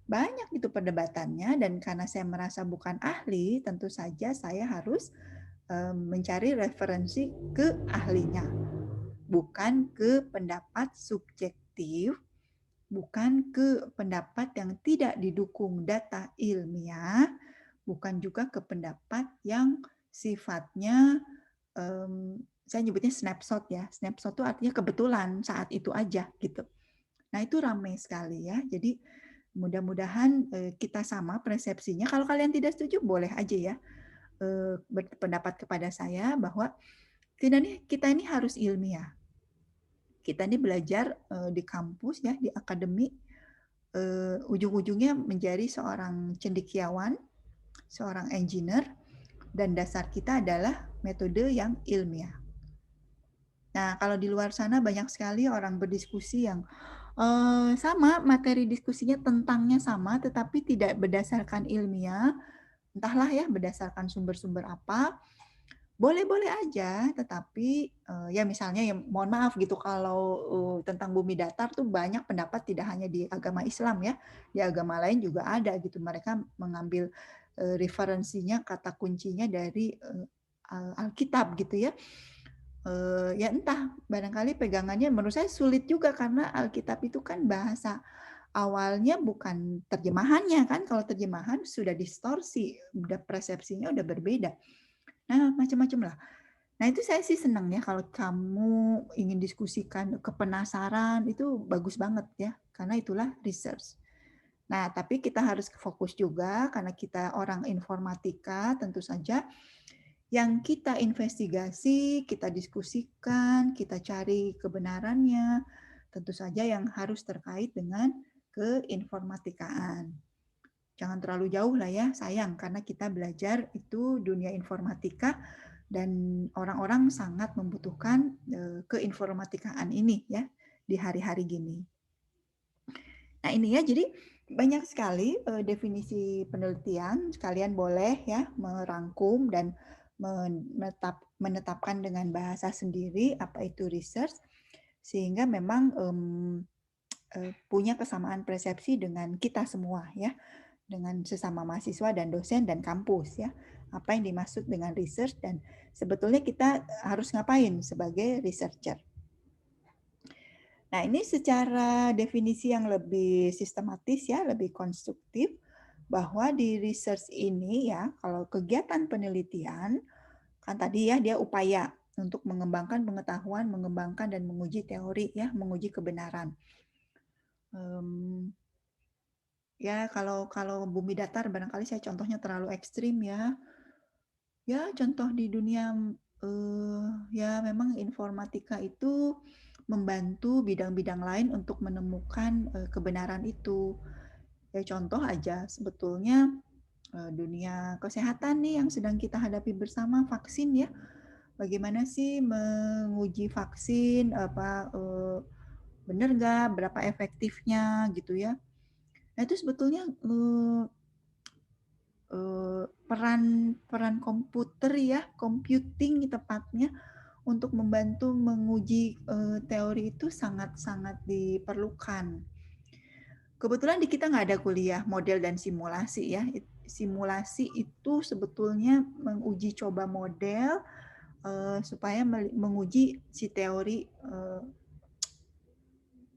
Banyak itu perdebatannya, dan karena saya merasa bukan ahli, tentu saja saya harus mencari referensi ke ahlinya, bukan ke pendapat subjektif, bukan ke pendapat yang tidak didukung data ilmiah, bukan juga ke pendapat yang sifatnya saya nyebutnya snapshot ya. Snapshot itu artinya kebetulan saat itu aja gitu. Nah, itu ramai sekali ya. Jadi mudah-mudahan kita sama persepsinya. Kalau kalian tidak setuju, boleh aja ya berpendapat kepada saya bahwa kita ini harus ilmiah. Kita ini belajar di kampus ya, di akademik, ujung-ujungnya menjadi seorang cendekiawan, seorang engineer, dan dasar kita adalah metode yang ilmiah. Nah, kalau di luar sana banyak sekali orang berdiskusi yang sama, materi diskusinya tentangnya sama, tetapi tidak berdasarkan ilmiah, entahlah ya berdasarkan sumber-sumber apa. Boleh-boleh aja, tetapi ya misalnya ya mohon maaf gitu, kalau tentang bumi datar tuh banyak pendapat, tidak hanya di agama Islam ya, di agama lain juga ada gitu. Mereka mengambil referensinya, kata kuncinya dari Alkitab gitu ya. Ya entah, barangkali pegangannya menurut saya sulit juga karena Alkitab itu kan bahasa awalnya bukan terjemahannya kan, kalau terjemahan sudah distorsi, udah persepsinya udah berbeda. Nah, macam-macam lah. Nah, itu saya sih senang ya kalau kamu ingin diskusikan kepenasaran, itu bagus banget ya, karena itulah research. Nah, tapi kita harus fokus juga karena kita orang informatika, tentu saja yang kita investigasi, kita diskusikan, kita cari kebenarannya, tentu saja yang harus terkait dengan keinformatikaan. Jangan terlalu jauh lah ya, sayang, karena kita belajar itu dunia informatika dan orang-orang sangat membutuhkan keinformatikaan ini ya di hari-hari gini. Nah ini ya, jadi banyak sekali definisi penelitian, kalian boleh ya merangkum dan menetapkan dengan bahasa sendiri apa itu research, sehingga memang punya kesamaan persepsi dengan kita semua ya, dengan sesama mahasiswa dan dosen dan kampus ya. Apa yang dimaksud dengan research dan sebetulnya kita harus ngapain sebagai researcher. Nah, ini secara definisi yang lebih sistematis ya, lebih konstruktif, bahwa di research ini ya, kalau kegiatan penelitian, kan tadi ya dia upaya untuk mengembangkan pengetahuan, mengembangkan dan menguji teori ya, menguji kebenaran. Ya kalau bumi datar barangkali saya contohnya terlalu ekstrim ya. Ya contoh di dunia ya memang informatika itu membantu bidang-bidang lain untuk menemukan kebenaran itu. Ya contoh aja sebetulnya dunia kesehatan nih yang sedang kita hadapi bersama, vaksin ya. Bagaimana sih menguji vaksin, benar nggak, berapa efektifnya gitu ya. Nah itu sebetulnya peran komputer ya, computing tepatnya, untuk membantu menguji teori itu sangat-sangat diperlukan. Kebetulan di kita nggak ada kuliah model dan simulasi ya. Simulasi itu sebetulnya menguji coba model supaya menguji si teori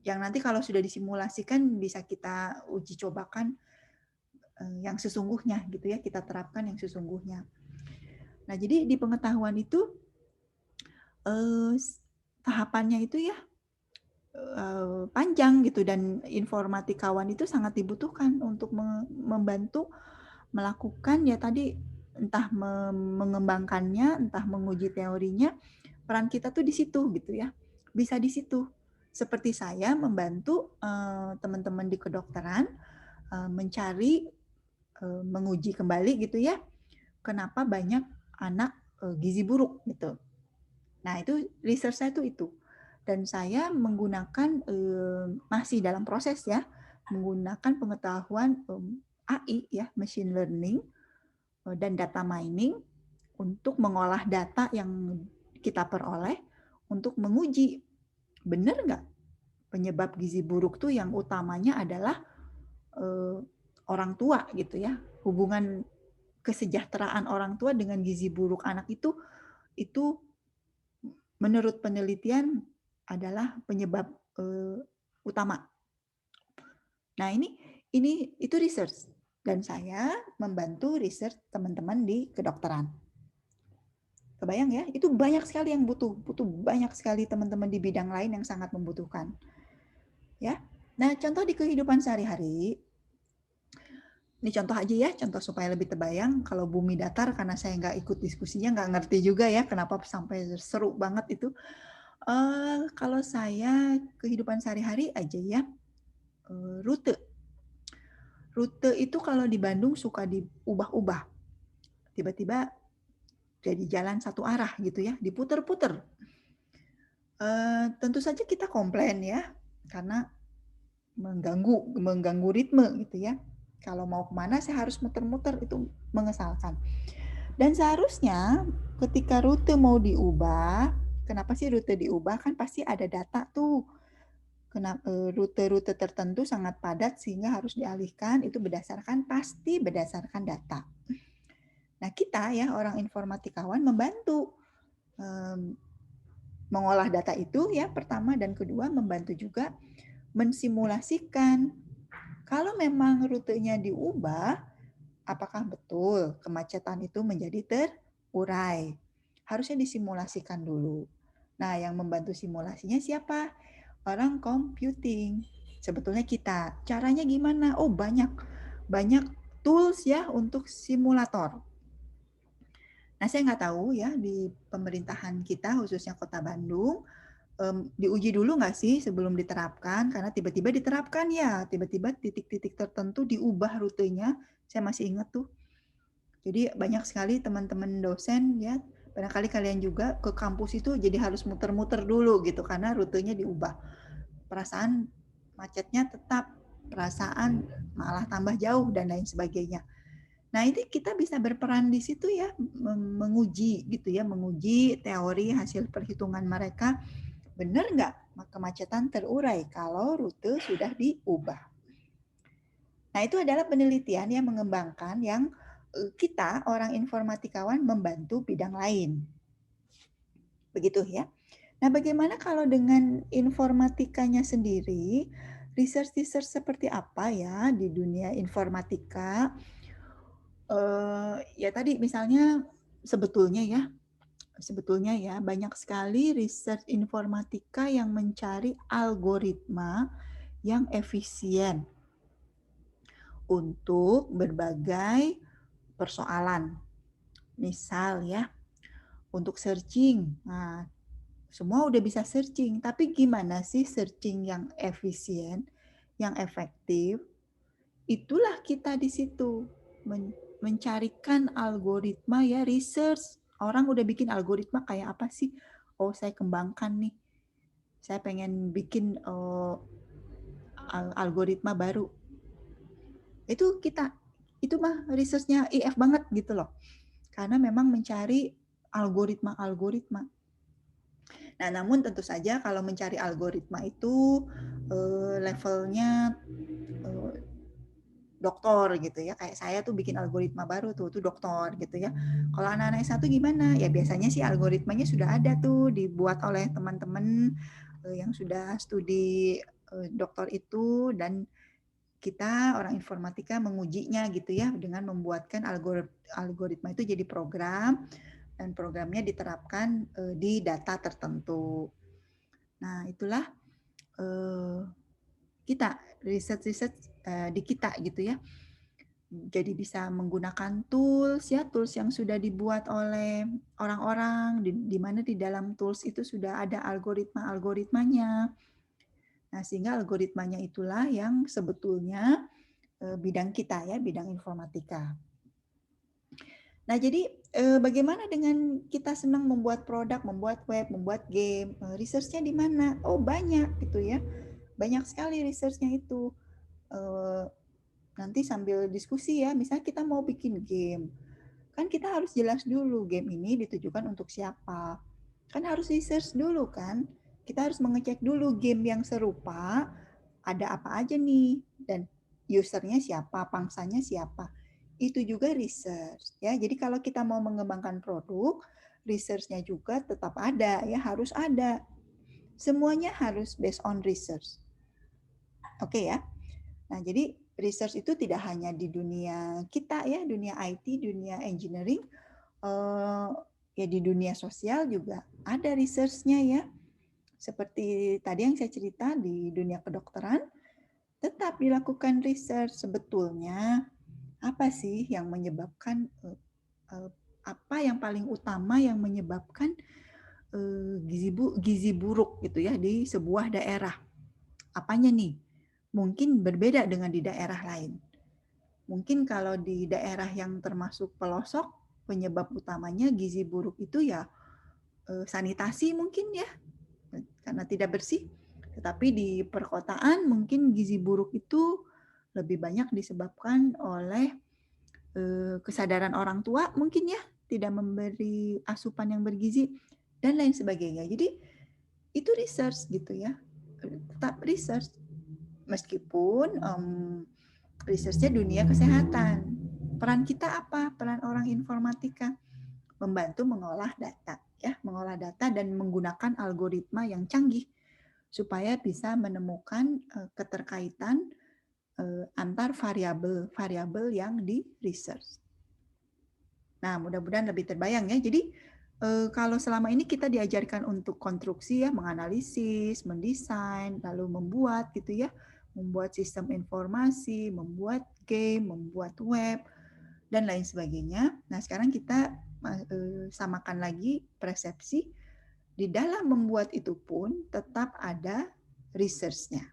yang nanti kalau sudah disimulasikan bisa kita uji cobakan yang sesungguhnya gitu ya, kita terapkan yang sesungguhnya. Nah, jadi di pengetahuan itu tahapannya itu ya panjang gitu dan informatikawan itu sangat dibutuhkan untuk membantu melakukan ya tadi entah mengembangkannya, entah menguji teorinya, peran kita tuh di situ gitu ya. Bisa di situ. Seperti saya membantu teman-teman di kedokteran mencari menguji kembali gitu ya. Kenapa banyak anak gizi buruk gitu. Nah, itu research saya itu. Dan saya menggunakan masih dalam proses ya, menggunakan pengetahuan AI ya, machine learning dan data mining untuk mengolah data yang kita peroleh untuk menguji benar nggak penyebab gizi buruk tuh yang utamanya adalah orang tua gitu ya, hubungan kesejahteraan orang tua dengan gizi buruk anak itu menurut penelitian adalah penyebab utama. Nah, ini itu research dan saya membantu research teman-teman di kedokteran. Kebayang ya, itu banyak sekali yang butuh banyak sekali teman-teman di bidang lain yang sangat membutuhkan. Ya. Nah, contoh di kehidupan sehari-hari, ini contoh aja ya, contoh supaya lebih terbayang. Kalau bumi datar, karena saya nggak ikut diskusinya, nggak ngerti juga ya kenapa sampai seru banget itu. Kalau saya kehidupan sehari-hari aja ya, rute. Rute itu kalau di Bandung suka diubah-ubah. Tiba-tiba jadi jalan satu arah gitu ya, diputer-puter. Tentu saja kita komplain ya, karena mengganggu ritme gitu ya. Kalau mau kemana saya harus muter-muter, itu mengesalkan. Dan seharusnya ketika rute mau diubah, kenapa sih rute diubah? Kan pasti ada data tuh. rute-rute tertentu sangat padat sehingga harus dialihkan, itu pasti berdasarkan data. Nah, kita ya orang informatikawan membantu mengolah data itu ya pertama, dan kedua membantu juga mensimulasikan kalau memang rutenya diubah, apakah betul kemacetan itu menjadi terurai. Harusnya disimulasikan dulu. Nah, yang membantu simulasinya siapa? Orang computing. Sebetulnya kita. Caranya gimana? Oh, banyak tools ya untuk simulator. Nah, saya nggak tahu ya di pemerintahan kita, khususnya Kota Bandung, diuji dulu nggak sih sebelum diterapkan? Karena tiba-tiba diterapkan ya, tiba-tiba titik-titik tertentu diubah rutenya. Saya masih ingat tuh. Jadi banyak sekali teman-teman dosen ya, barangkali kalian juga ke kampus itu jadi harus muter-muter dulu gitu karena rutenya diubah. Perasaan macetnya tetap, perasaan malah tambah jauh dan lain sebagainya. Nah, itu kita bisa berperan di situ ya, menguji gitu ya, menguji teori hasil perhitungan mereka, benar nggak kemacetan terurai kalau rute sudah diubah. Nah, itu adalah penelitian yang mengembangkan yang kita, orang informatikawan, membantu bidang lain. Begitu ya. Nah, bagaimana kalau dengan informatikanya sendiri, research-research seperti apa ya di dunia informatika? Ya tadi misalnya sebetulnya ya banyak sekali research informatika yang mencari algoritma yang efisien untuk berbagai persoalan. Misal ya, untuk searching. Nah, semua udah bisa searching, tapi gimana sih searching yang efisien, yang efektif? Itulah kita di situ mencarikan algoritma ya, research. Orang udah bikin algoritma kayak apa sih? Oh, saya kembangkan nih. Saya pengen bikin algoritma baru. Itu mah researchnya IF banget gitu loh. Karena memang mencari algoritma-algoritma. Nah, namun tentu saja kalau mencari algoritma itu levelnya doktor gitu ya, kayak saya tuh bikin algoritma baru tuh doktor gitu ya. Kalau anak-anak S1 gimana? Ya biasanya sih algoritmanya sudah ada tuh dibuat oleh teman-teman yang sudah studi doktor itu, dan kita orang informatika mengujinya gitu ya dengan membuatkan algoritma itu jadi program, dan programnya diterapkan di data tertentu. Nah, itulah kita riset di kita gitu ya. Jadi bisa menggunakan tools yang sudah dibuat oleh orang-orang, di mana di dalam tools itu sudah ada algoritmanya. Nah, sehingga algoritmanya itulah yang sebetulnya bidang kita ya, bidang informatika. Nah, jadi bagaimana dengan kita senang membuat produk, membuat web, membuat game? Research-nya di mana? Oh, banyak gitu ya. Banyak sekali research-nya itu. Nanti sambil diskusi ya, misalnya kita mau bikin game, kan kita harus jelas dulu game ini ditujukan untuk siapa. Kan harus research dulu kan, kita harus mengecek dulu game yang serupa, ada apa aja nih, dan usernya siapa, pangsanya siapa. Itu juga research ya. Jadi kalau kita mau mengembangkan produk, research-nya juga tetap ada ya, harus ada. Semuanya harus based on research. Oke ya. Nah, jadi research itu tidak hanya di dunia kita ya, dunia IT, dunia engineering, ya di dunia sosial juga ada research-nya ya. Seperti tadi yang saya cerita di dunia kedokteran, tetap dilakukan research sebetulnya apa sih yang menyebabkan apa yang paling utama yang menyebabkan gizi buruk gitu ya di sebuah daerah. Apanya nih? Mungkin berbeda dengan di daerah lain. Mungkin kalau di daerah yang termasuk pelosok, penyebab utamanya gizi buruk itu ya sanitasi mungkin ya, karena tidak bersih. Tetapi di perkotaan mungkin gizi buruk itu lebih banyak disebabkan oleh kesadaran orang tua mungkin ya, tidak memberi asupan yang bergizi dan lain sebagainya. Jadi itu research gitu ya. tetap research. Meskipun researchnya dunia kesehatan. Peran kita apa? Peran orang informatika membantu mengolah data, ya, mengolah data dan menggunakan algoritma yang canggih supaya bisa menemukan keterkaitan antar variabel yang di research. Nah, mudah-mudahan lebih terbayang ya. Jadi kalau selama ini kita diajarkan untuk konstruksi ya, menganalisis, mendesain, lalu membuat gitu ya, membuat sistem informasi, membuat game, membuat web dan lain sebagainya. Nah, sekarang kita samakan lagi persepsi di dalam membuat itu pun tetap ada research-nya.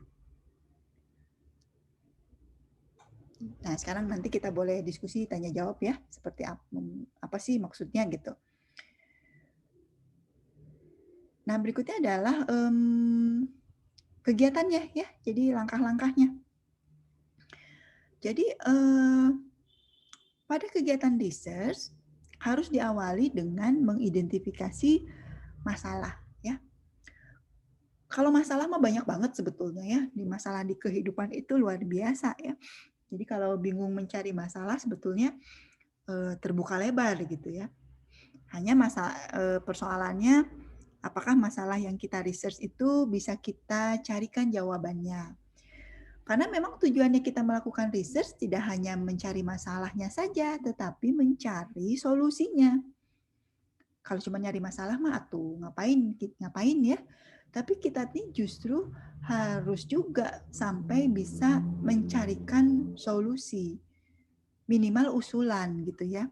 Nah, sekarang nanti kita boleh diskusi tanya jawab ya, seperti apa sih maksudnya gitu. Nah, berikutnya adalah kegiatannya ya, jadi langkah-langkahnya. Jadi pada kegiatan research harus diawali dengan mengidentifikasi masalah ya. Kalau masalah mah banyak banget sebetulnya ya, di masalah di kehidupan itu luar biasa ya. Jadi kalau bingung mencari masalah sebetulnya terbuka lebar gitu ya. Hanya persoalannya apakah masalah yang kita research itu bisa kita carikan jawabannya. Karena memang tujuannya kita melakukan research tidak hanya mencari masalahnya saja, tetapi mencari solusinya. Kalau cuma nyari masalah mah atuh ngapain ya? Tapi kita nih justru harus juga sampai bisa mencarikan solusi. Minimal usulan gitu ya.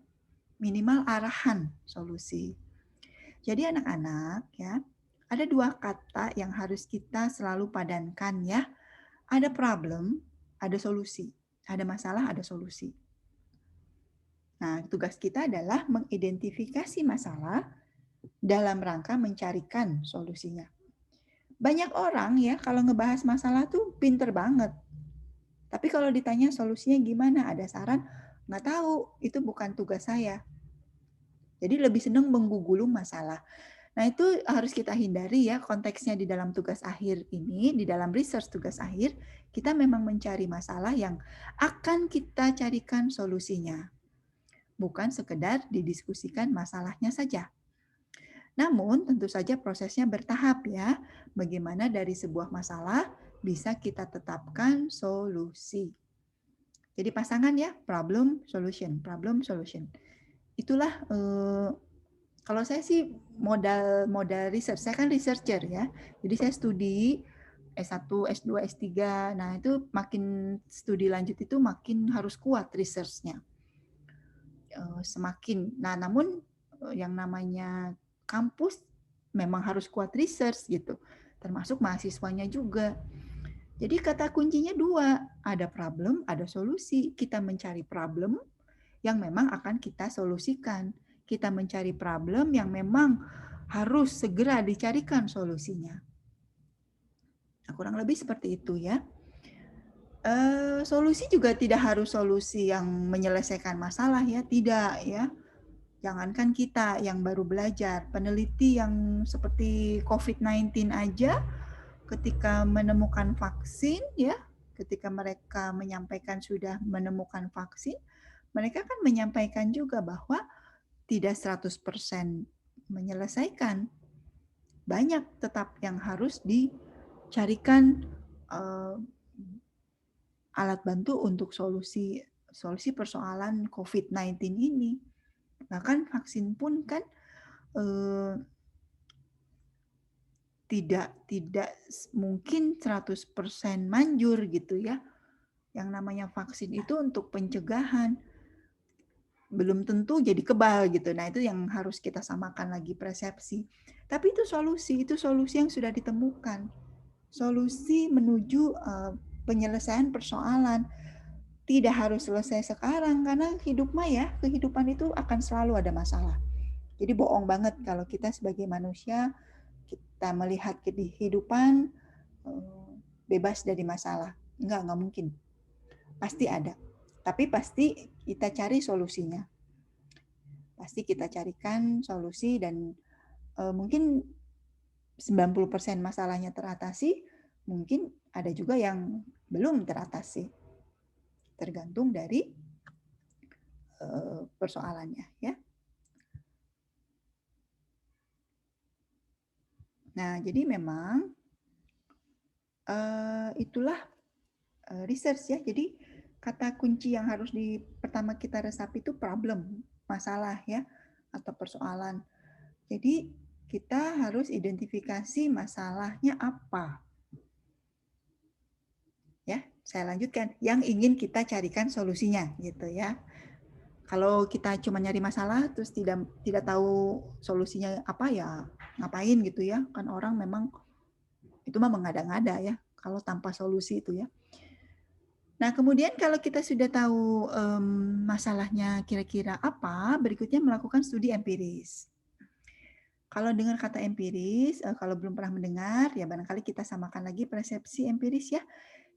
Minimal arahan solusi. Jadi anak-anak ya, ada dua kata yang harus kita selalu padankan ya. Ada problem, ada solusi. Ada masalah, ada solusi. Nah, tugas kita adalah mengidentifikasi masalah dalam rangka mencarikan solusinya. Banyak orang ya kalau ngebahas masalah tuh pinter banget. Tapi kalau ditanya solusinya gimana, ada saran, nggak tahu, itu bukan tugas saya. Jadi lebih senang menggugulung masalah. Nah, itu harus kita hindari ya, konteksnya di dalam tugas akhir ini, di dalam research tugas akhir, kita memang mencari masalah yang akan kita carikan solusinya. Bukan sekedar didiskusikan masalahnya saja. Namun, tentu saja prosesnya bertahap ya. Bagaimana dari sebuah masalah bisa kita tetapkan solusi. Jadi pasangan ya, problem, solution, problem, solution. Itulah kalau saya sih modal research, saya kan researcher ya. Jadi saya studi S1, S2, S3. Nah, itu makin studi lanjut itu makin harus kuat research-nya. Semakin. Nah, namun yang namanya kampus memang harus kuat research gitu. Termasuk mahasiswanya juga. Jadi kata kuncinya dua, ada problem, ada solusi. Kita mencari problem yang memang akan kita solusikan. Kita mencari problem yang memang harus segera dicarikan solusinya. Nah, kurang lebih seperti itu ya. Solusi juga tidak harus solusi yang menyelesaikan masalah ya, tidak ya. Jangankan kita yang baru belajar, peneliti yang seperti COVID-19 aja ketika menemukan vaksin ya, ketika mereka menyampaikan sudah menemukan vaksin, mereka kan menyampaikan juga bahwa tidak 100% menyelesaikan. Banyak tetap yang harus dicarikan alat bantu untuk solusi persoalan COVID-19 ini. Bahkan vaksin pun kan tidak mungkin 100% manjur gitu ya. Yang namanya vaksin itu untuk pencegahan. Belum tentu jadi kebal gitu. Nah, itu yang harus kita samakan lagi persepsi. Tapi itu solusi yang sudah ditemukan. Solusi menuju penyelesaian persoalan. Tidak harus selesai sekarang karena hidup mah ya, kehidupan itu akan selalu ada masalah. Jadi bohong banget kalau kita sebagai manusia kita melihat kehidupan bebas dari masalah. Enggak mungkin. Pasti ada. Tapi pasti kita cari solusinya. Pasti kita carikan solusi dan mungkin 90% masalahnya teratasi, mungkin ada juga yang belum teratasi. Tergantung dari persoalannya, ya. Nah, jadi memang itulah research ya. Jadi kata kunci yang harus pertama kita resapi itu problem, masalah ya, atau persoalan. Jadi kita harus identifikasi masalahnya apa. Ya, saya lanjutkan. Yang ingin kita carikan solusinya, gitu ya. Kalau kita cuma nyari masalah terus tidak tahu solusinya apa ya, ngapain gitu ya. Kan orang memang itu mah mengada-ngada ya, kalau tanpa solusi itu ya. Nah, kemudian kalau kita sudah tahu masalahnya kira-kira apa, berikutnya melakukan studi empiris. Kalau dengar kata empiris, kalau belum pernah mendengar, ya barangkali kita samakan lagi persepsi empiris ya.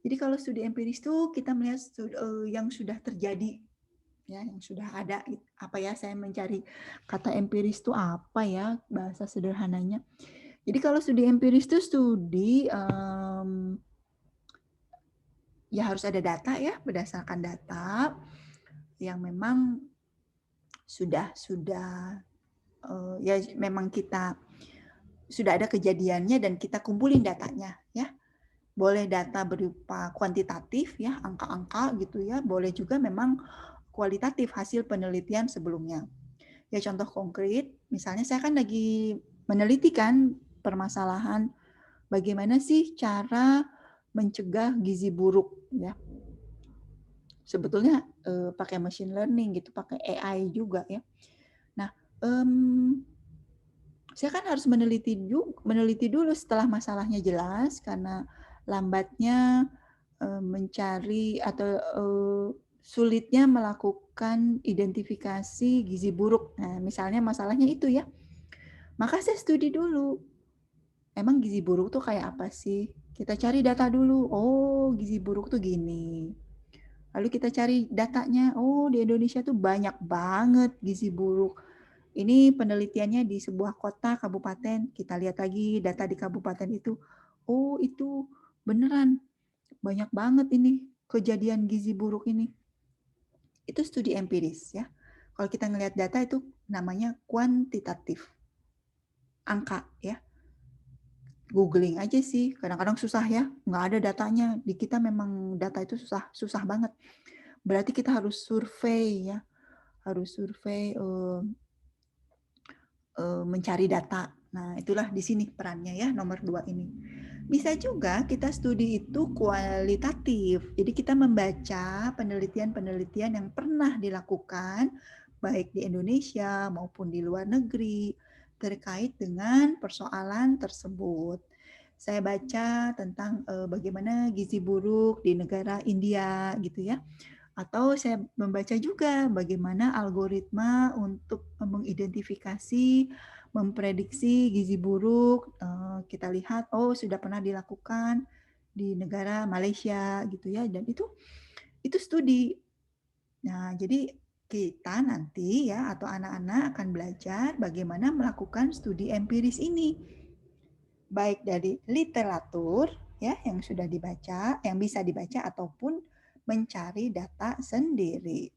Jadi kalau studi empiris itu kita melihat yang sudah terjadi, ya, yang sudah ada. Apa ya? Saya mencari kata empiris itu apa ya bahasa sederhananya. Jadi kalau studi empiris itu studi ya harus ada data ya, berdasarkan data yang memang sudah ya memang kita sudah ada kejadiannya dan kita kumpulin datanya ya. Boleh data berupa kuantitatif ya, angka-angka gitu ya, boleh juga memang kualitatif hasil penelitian sebelumnya. Ya contoh konkret, misalnya saya kan lagi meneliti kan permasalahan bagaimana sih cara mencegah gizi buruk ya. Sebetulnya pakai machine learning gitu, pakai AI juga ya. Nah, saya kan harus meneliti dulu setelah masalahnya jelas karena lambatnya mencari atau sulitnya melakukan identifikasi gizi buruk. Nah, misalnya masalahnya itu ya. Maka saya studi dulu. Emang gizi buruk tuh kayak apa sih? Kita cari data dulu. Oh, gizi buruk tuh gini. Lalu kita cari datanya. Oh, di Indonesia tuh banyak banget gizi buruk. Ini penelitiannya di sebuah kota, kabupaten. Kita lihat lagi data di kabupaten itu. Oh, itu beneran banyak banget ini kejadian gizi buruk ini. Itu studi empiris ya. Kalau kita ngelihat data itu namanya kuantitatif. Angka ya. Googling aja sih. Kadang-kadang susah ya. Nggak ada datanya. Di kita memang data itu susah banget. Berarti kita harus survei ya. Harus survei mencari data. Nah, itulah di sini perannya ya, nomor 2 ini. Bisa juga kita studi itu kualitatif. Jadi kita membaca penelitian-penelitian yang pernah dilakukan baik di Indonesia maupun di luar negeri terkait dengan persoalan tersebut. Saya baca tentang bagaimana gizi buruk di negara India gitu ya. Atau saya membaca juga bagaimana algoritma untuk mengidentifikasi, memprediksi gizi buruk. Kita lihat, oh sudah pernah dilakukan di negara Malaysia gitu ya, dan itu studi. Nah, jadi kita nanti ya atau anak-anak akan belajar bagaimana melakukan studi empiris ini, baik dari literatur ya yang sudah dibaca, yang bisa dibaca ataupun mencari data sendiri.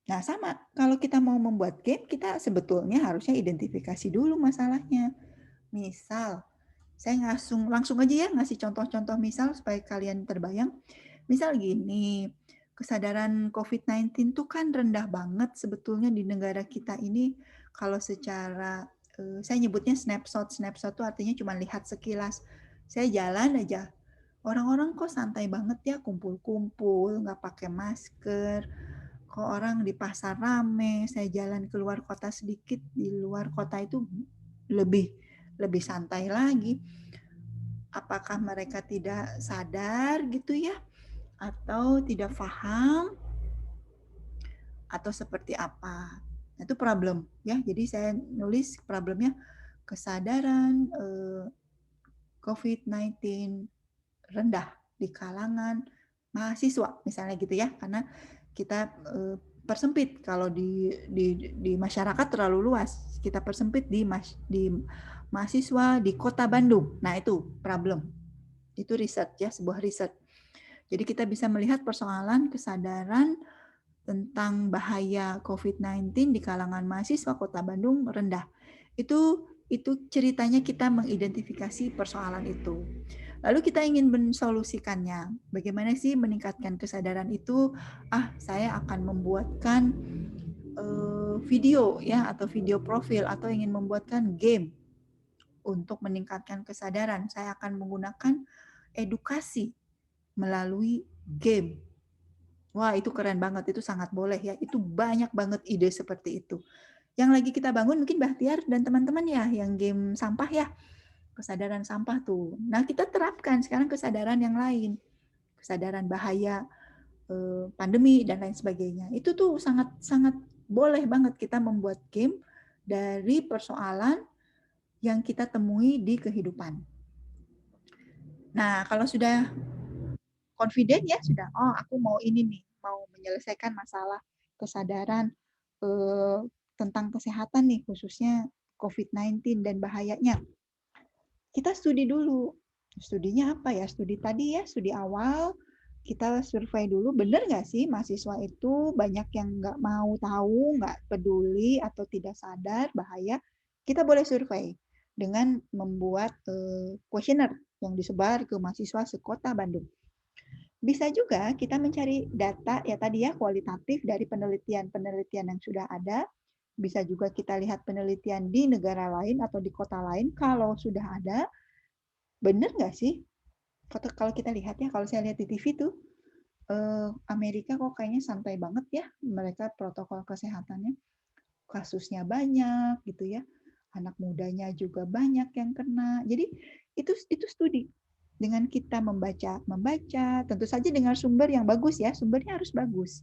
Nah, sama. Kalau kita mau membuat game, kita sebetulnya harusnya identifikasi dulu masalahnya. Misal, saya langsung aja ya ngasih contoh-contoh misal supaya kalian terbayang. Misal gini, kesadaran COVID-19 itu kan rendah banget sebetulnya di negara kita ini. Kalau secara, saya nyebutnya snapshot. Snapshot itu artinya cuma lihat sekilas. Saya jalan aja, orang-orang kok santai banget ya, kumpul-kumpul, nggak pakai masker. Kok orang di pasar rame, saya jalan keluar kota sedikit, di luar kota itu lebih santai lagi. Apakah mereka tidak sadar gitu ya? Atau tidak paham? Atau seperti apa? Itu problem ya. Jadi saya nulis problemnya kesadaran COVID-19 rendah di kalangan mahasiswa misalnya gitu ya, karena kita persempit kalau di masyarakat terlalu luas, kita persempit di mahasiswa di Kota Bandung. Nah, itu problem. Itu riset ya, sebuah riset. Jadi kita bisa melihat persoalan kesadaran tentang bahaya COVID-19 di kalangan mahasiswa Kota Bandung rendah. Itu ceritanya kita mengidentifikasi persoalan itu. Lalu kita ingin mensolusikannya. Bagaimana sih meningkatkan kesadaran itu? Saya akan membuatkan video ya, atau video profil, atau ingin membuatkan game untuk meningkatkan kesadaran. Saya akan menggunakan edukasi melalui game. Wah, itu keren banget, itu sangat boleh ya. Itu banyak banget ide seperti itu. Yang lagi kita bangun mungkin Bahtiar dan teman-teman ya, yang game sampah ya, kesadaran sampah tuh. Nah, kita terapkan sekarang kesadaran yang lain, kesadaran bahaya pandemi dan lain sebagainya. Itu tuh sangat boleh banget kita membuat game dari persoalan yang kita temui di kehidupan. Nah, kalau sudah confident ya, sudah, aku mau ini nih, mau menyelesaikan masalah kesadaran tentang kesehatan nih, khususnya COVID-19 dan bahayanya. Kita studi dulu. Studinya apa ya? Studi tadi ya, studi awal, kita survei dulu, benar nggak sih mahasiswa itu banyak yang nggak mau tahu, nggak peduli, atau tidak sadar bahaya. Kita boleh survei dengan membuat kuesioner yang disebar ke mahasiswa sekota Bandung. Bisa juga kita mencari data ya tadi ya, kualitatif dari penelitian-penelitian yang sudah ada. Bisa juga kita lihat penelitian di negara lain atau di kota lain. Kalau sudah ada, benar nggak sih? Kalau kita lihat ya, kalau saya lihat di TV tuh, Amerika kok kayaknya santai banget ya mereka protokol kesehatannya. Kasusnya banyak gitu ya. Anak mudanya juga banyak yang kena. Jadi itu studi. Dengan kita membaca, tentu saja dengan sumber yang bagus ya, sumbernya harus bagus.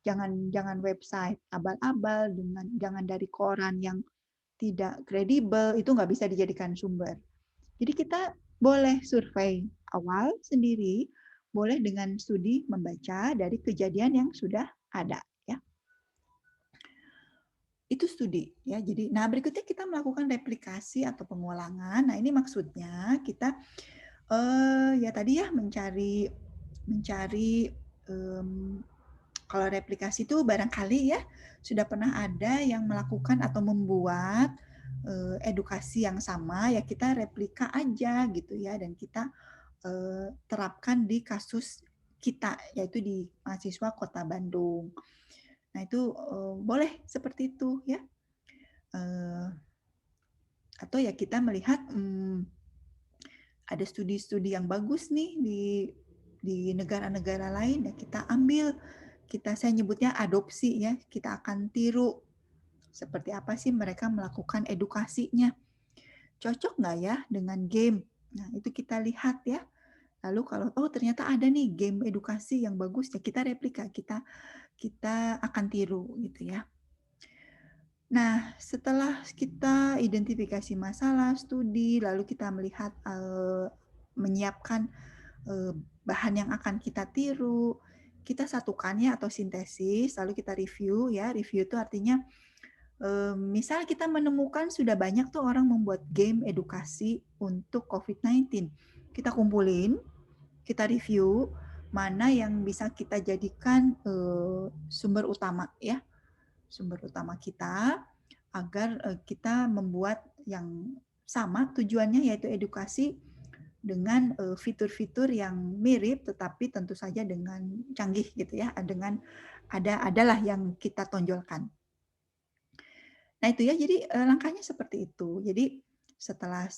Jangan website abal-abal, jangan dari koran yang tidak kredibel, itu nggak bisa dijadikan sumber. Jadi kita boleh survei awal sendiri, boleh dengan studi membaca dari kejadian yang sudah ada ya. Itu studi ya. Jadi berikutnya kita melakukan replikasi atau pengulangan. Nah, ini maksudnya kita ya tadi ya mencari kalau replikasi itu barangkali ya sudah pernah ada yang melakukan atau membuat edukasi yang sama, ya kita replika aja gitu ya, dan kita terapkan di kasus kita, yaitu di mahasiswa Kota Bandung. Nah, itu boleh seperti itu ya. Atau ya kita melihat ada studi-studi yang bagus nih di negara-negara lain, ya kita ambil, saya nyebutnya adopsi ya, kita akan tiru seperti apa sih mereka melakukan edukasinya. Cocok nggak ya dengan game? Nah, itu kita lihat ya. Lalu kalau ternyata ada nih game edukasi yang bagus, ya kita replika, kita akan tiru gitu ya. Nah, setelah kita identifikasi masalah, studi, lalu kita melihat menyiapkan bahan yang akan kita tiru, kita satukannya atau sintesis, lalu kita review ya. Review itu artinya misal kita menemukan sudah banyak tuh orang membuat game edukasi untuk COVID-19. Kita kumpulin, kita review mana yang bisa kita jadikan sumber utama ya. Sumber utama kita agar kita membuat yang sama tujuannya, yaitu edukasi dengan fitur-fitur yang mirip tetapi tentu saja dengan canggih gitu ya, dengan adalah yang kita tonjolkan. Nah, itu ya, jadi langkahnya seperti itu. Jadi setelah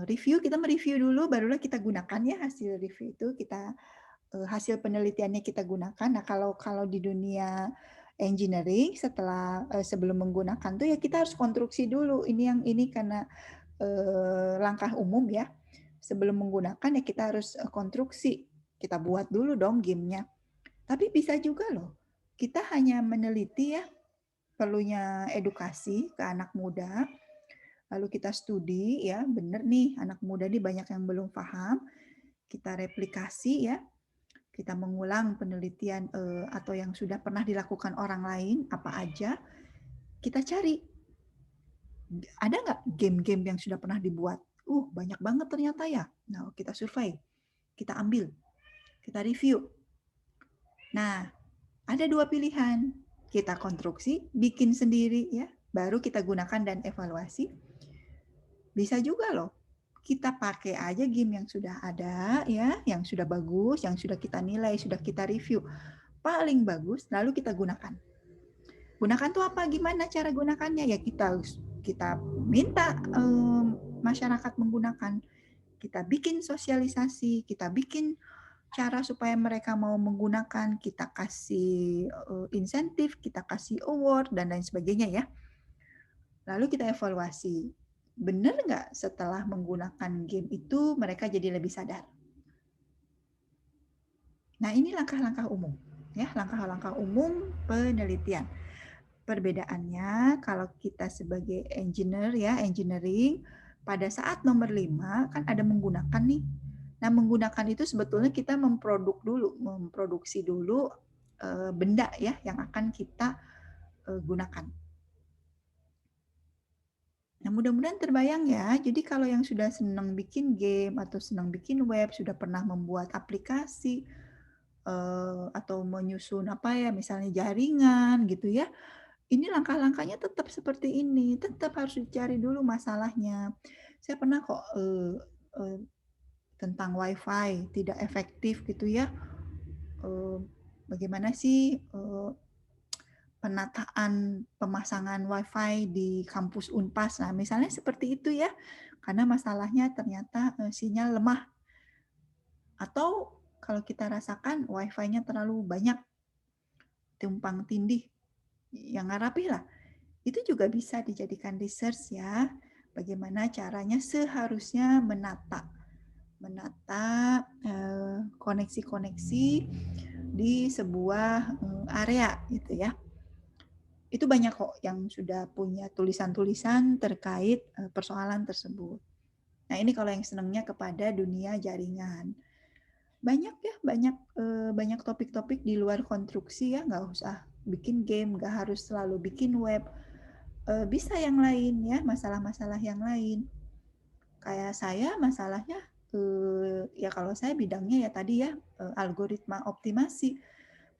review, kita mereview dulu, barulah kita gunakan ya hasil review itu, kita hasil penelitiannya kita gunakan. Nah, kalau di dunia engineering, setelah sebelum menggunakan tuh ya kita harus konstruksi dulu. Ini karena langkah umum ya. Sebelum menggunakan ya kita harus konstruksi. Kita buat dulu dong gamenya. Tapi bisa juga loh, kita hanya meneliti ya, perlunya edukasi ke anak muda. Lalu kita studi ya, benar nih anak muda ini banyak yang belum paham. Kita replikasi ya, kita mengulang penelitian atau yang sudah pernah dilakukan orang lain apa aja, kita cari Ada nggak game-game yang sudah pernah dibuat? Banyak banget ternyata ya. Nah, kita survei, kita ambil, kita review. Nah, ada dua pilihan. Kita konstruksi, bikin sendiri ya, baru kita gunakan dan evaluasi. Bisa juga loh, kita pakai aja game yang sudah ada ya, yang sudah bagus, yang sudah kita nilai, sudah kita review. Paling bagus, lalu kita gunakan. Gunakan tuh apa? Gimana cara gunakannya? Ya kita minta masyarakat menggunakan. Kita bikin sosialisasi, kita bikin cara supaya mereka mau menggunakan, kita kasih insentif, kita kasih award, dan lain sebagainya ya. Lalu kita evaluasi. Benar nggak setelah menggunakan game itu mereka jadi lebih sadar? Nah, ini langkah-langkah umum. Ya, langkah-langkah umum penelitian. Perbedaannya kalau kita sebagai engineer ya, engineering, pada saat nomor 5 kan ada menggunakan nih. Nah, menggunakan itu sebetulnya kita memproduksi dulu benda ya yang akan kita gunakan. Nah, mudah-mudahan terbayang ya. Jadi kalau yang sudah senang bikin game atau senang bikin web, sudah pernah membuat aplikasi atau menyusun apa ya, misalnya jaringan gitu ya. Ini langkah-langkahnya tetap seperti ini, tetap harus dicari dulu masalahnya. Saya pernah kok tentang WiFi tidak efektif gitu ya. Bagaimana sih penataan pemasangan WiFi di kampus Unpas? Nah, misalnya seperti itu ya, karena masalahnya ternyata sinyal lemah. Atau kalau kita rasakan WiFi-nya terlalu banyak, tumpang tindih, yang nggak rapi lah. Itu juga bisa dijadikan research ya, bagaimana caranya seharusnya menata koneksi-koneksi di sebuah area gitu ya. Itu banyak kok yang sudah punya tulisan-tulisan terkait persoalan tersebut. Nah, ini kalau yang senangnya kepada dunia jaringan. Banyak ya, banyak topik-topik di luar konstruksi ya, nggak usah bikin game, nggak harus selalu bikin web. Bisa yang lain ya, masalah-masalah yang lain. Kayak saya masalahnya ya kalau saya bidangnya ya tadi ya algoritma optimasi,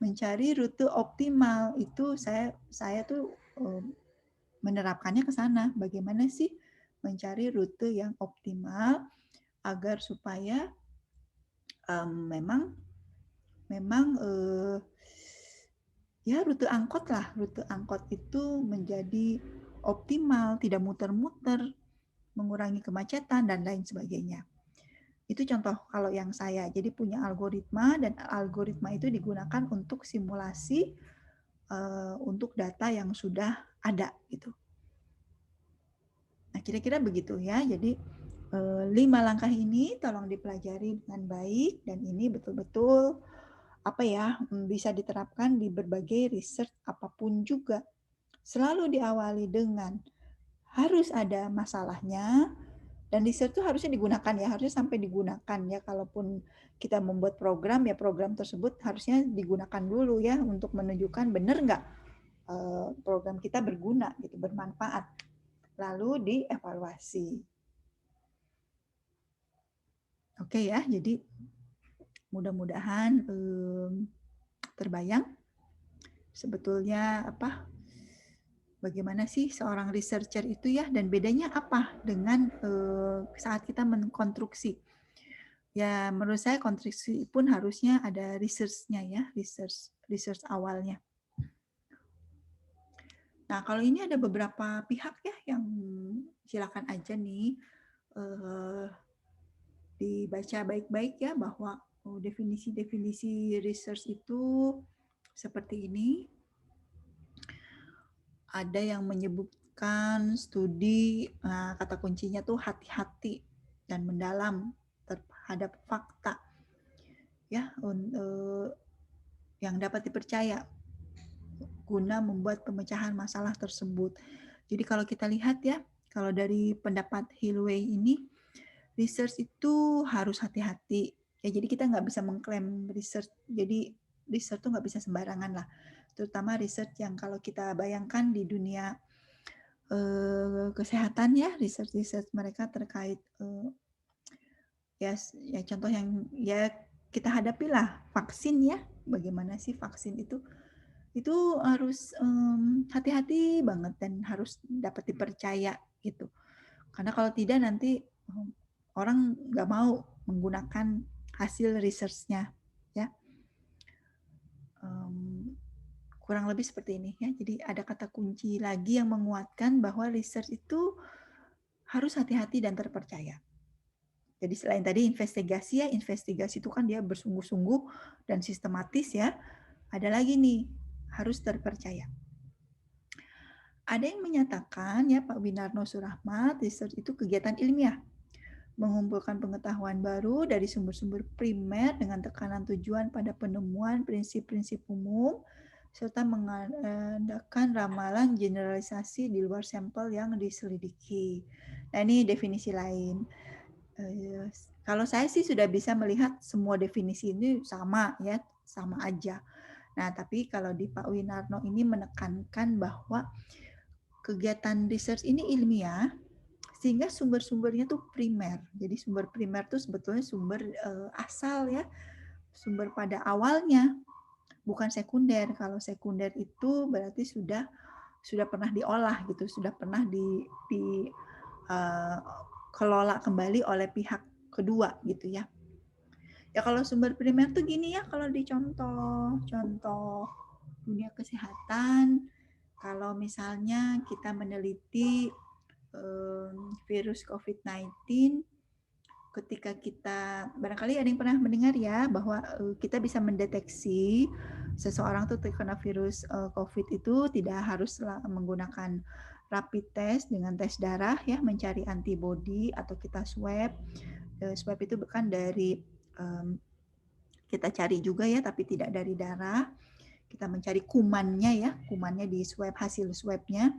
mencari rute optimal itu saya tuh menerapkannya ke sana. Bagaimana sih mencari rute yang optimal agar supaya memang ya rute angkot lah, rute angkot itu menjadi optimal, tidak muter-muter, mengurangi kemacetan dan lain sebagainya. Itu contoh kalau yang saya. Jadi punya algoritma dan algoritma itu digunakan untuk simulasi untuk data yang sudah ada gitu. Nah, kira-kira begitu ya. Jadi 5 langkah ini tolong dipelajari dengan baik dan ini betul-betul apa ya bisa diterapkan di berbagai research apapun juga. Selalu diawali dengan harus ada masalahnya dan research itu harusnya digunakan ya, harusnya sampai digunakan ya. Kalaupun kita membuat program ya program tersebut harusnya digunakan dulu ya untuk menunjukkan benar nggak program kita berguna gitu, bermanfaat. Lalu dievaluasi. Oke ya, jadi mudah-mudahan terbayang sebetulnya bagaimana sih seorang researcher itu ya dan bedanya apa dengan saat kita mengkonstruksi. Ya menurut saya konstruksi pun harusnya ada research-nya ya, research awalnya. Nah, kalau ini ada beberapa pihak ya yang silakan aja nih dibaca baik-baik ya bahwa definisi-definisi research itu seperti ini. Ada yang menyebutkan studi, kata kuncinya tuh hati-hati dan mendalam terhadap fakta ya yang dapat dipercaya guna membuat pemecahan masalah tersebut. Jadi kalau kita lihat ya, kalau dari pendapat Hillway ini, research itu harus hati-hati. Ya, jadi kita nggak bisa mengklaim research. Jadi research itu nggak bisa sembarangan lah. Terutama research yang kalau kita bayangkan di dunia kesehatan ya, research mereka terkait ya contoh yang ya kita hadapilah vaksin ya. Bagaimana sih vaksin itu harus hati-hati banget dan harus dapat dipercaya gitu. Karena kalau tidak nanti orang nggak mau menggunakan hasil research-nya ya. Kurang lebih seperti ini ya. Jadi ada kata kunci lagi yang menguatkan bahwa research itu harus hati-hati dan terpercaya. Jadi selain tadi investigasi ya, investigasi itu kan dia bersungguh-sungguh dan sistematis ya. Ada lagi nih, harus terpercaya. Ada yang menyatakan ya Pak Winarno Surahmat, research itu kegiatan ilmiah, mengumpulkan pengetahuan baru dari sumber-sumber primer dengan tekanan tujuan pada penemuan prinsip-prinsip umum, serta mengadakan ramalan generalisasi di luar sampel yang diselidiki. Nah ini definisi lain. Kalau saya sih sudah bisa melihat semua definisi ini sama ya, sama aja. Nah tapi kalau di Pak Winarno ini menekankan bahwa kegiatan research ini ilmiah, sehingga sumber-sumbernya tuh primer. Jadi sumber primer tuh sebetulnya sumber asal ya, sumber pada awalnya, bukan sekunder. Kalau sekunder itu berarti sudah pernah diolah gitu, sudah pernah kelola kembali oleh pihak kedua gitu ya. Ya kalau sumber primer tuh gini ya, kalau di contoh dunia kesehatan, kalau misalnya kita meneliti virus COVID-19, ketika kita, barangkali ada yang pernah mendengar ya, bahwa kita bisa mendeteksi seseorang tuh terkena virus COVID itu tidak harus menggunakan rapid test dengan tes darah ya, mencari antibody atau kita swab. Swab itu bukan dari kita cari juga ya, tapi tidak dari darah. Kita mencari kumannya ya, kumannya di swab, hasil swabnya.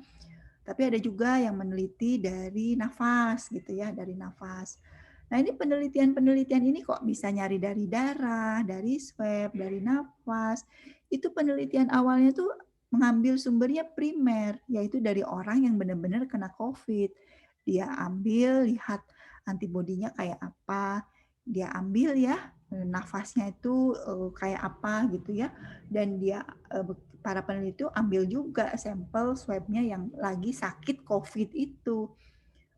Tapi ada juga yang meneliti dari nafas gitu ya, dari nafas. Nah ini penelitian ini kok bisa nyari dari darah, dari swab, dari nafas. Itu penelitian awalnya tuh mengambil sumbernya primer, yaitu dari orang yang benar-benar kena COVID. Dia ambil, lihat antibodinya kayak apa, dia ambil ya nafasnya itu kayak apa gitu ya, dan dia para peneliti itu ambil juga sampel swabnya yang lagi sakit COVID itu,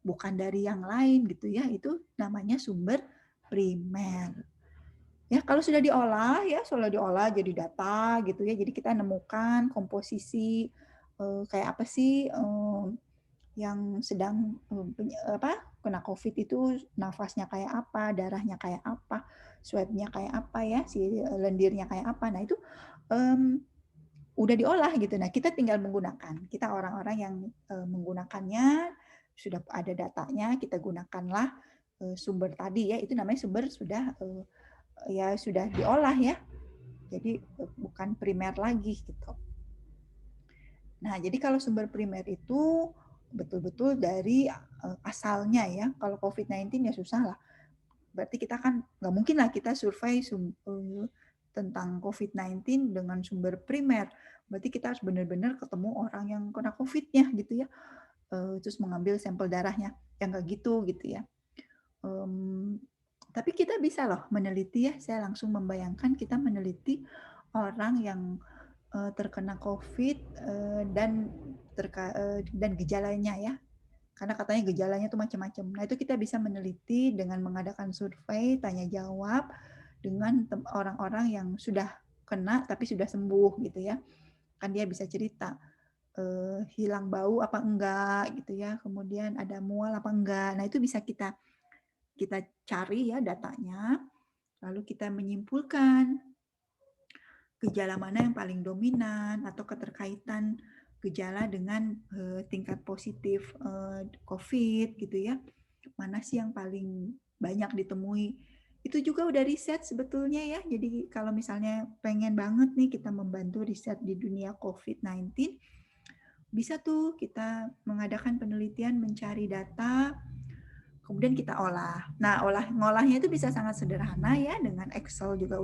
bukan dari yang lain gitu ya, itu namanya sumber primer. Ya kalau sudah diolah jadi data gitu ya, jadi kita nemukan komposisi kayak apa sih yang sedang kena COVID itu nafasnya kayak apa, darahnya kayak apa, swabnya kayak apa ya, si lendirnya kayak apa. Nah itu udah diolah gitu. Nah kita tinggal menggunakan. Kita orang-orang yang menggunakannya sudah ada datanya, kita gunakanlah sumber tadi ya. Itu namanya sumber sudah ya sudah diolah ya. Jadi bukan primer lagi gitu. Nah jadi kalau sumber primer itu betul-betul dari asalnya ya. Kalau COVID-19 ya susah lah. Berarti kita kan nggak mungkin lah kita survei tentang COVID-19 dengan sumber primer. Berarti kita harus benar-benar ketemu orang yang kena COVID-nya gitu ya. Terus mengambil sampel darahnya. Yang nggak gitu ya. Tapi kita bisa loh meneliti ya. Saya langsung membayangkan kita meneliti orang yang terkena COVID dan gejalanya ya. Karena katanya gejalanya itu macam-macam. Nah itu kita bisa meneliti dengan mengadakan survei, tanya jawab dengan orang-orang yang sudah kena tapi sudah sembuh gitu ya. Kan dia bisa cerita hilang bau apa enggak gitu ya. Kemudian ada mual apa enggak. Nah itu bisa kita cari ya datanya. Lalu kita menyimpulkan gejala mana yang paling dominan atau keterkaitan gejala dengan tingkat positif COVID gitu ya. Mana sih yang paling banyak ditemui. Itu juga udah riset sebetulnya ya. Jadi kalau misalnya pengen banget nih kita membantu riset di dunia COVID-19, bisa tuh kita mengadakan penelitian, mencari data, kemudian kita olah. Nah, ngolahnya itu bisa sangat sederhana ya, dengan Excel juga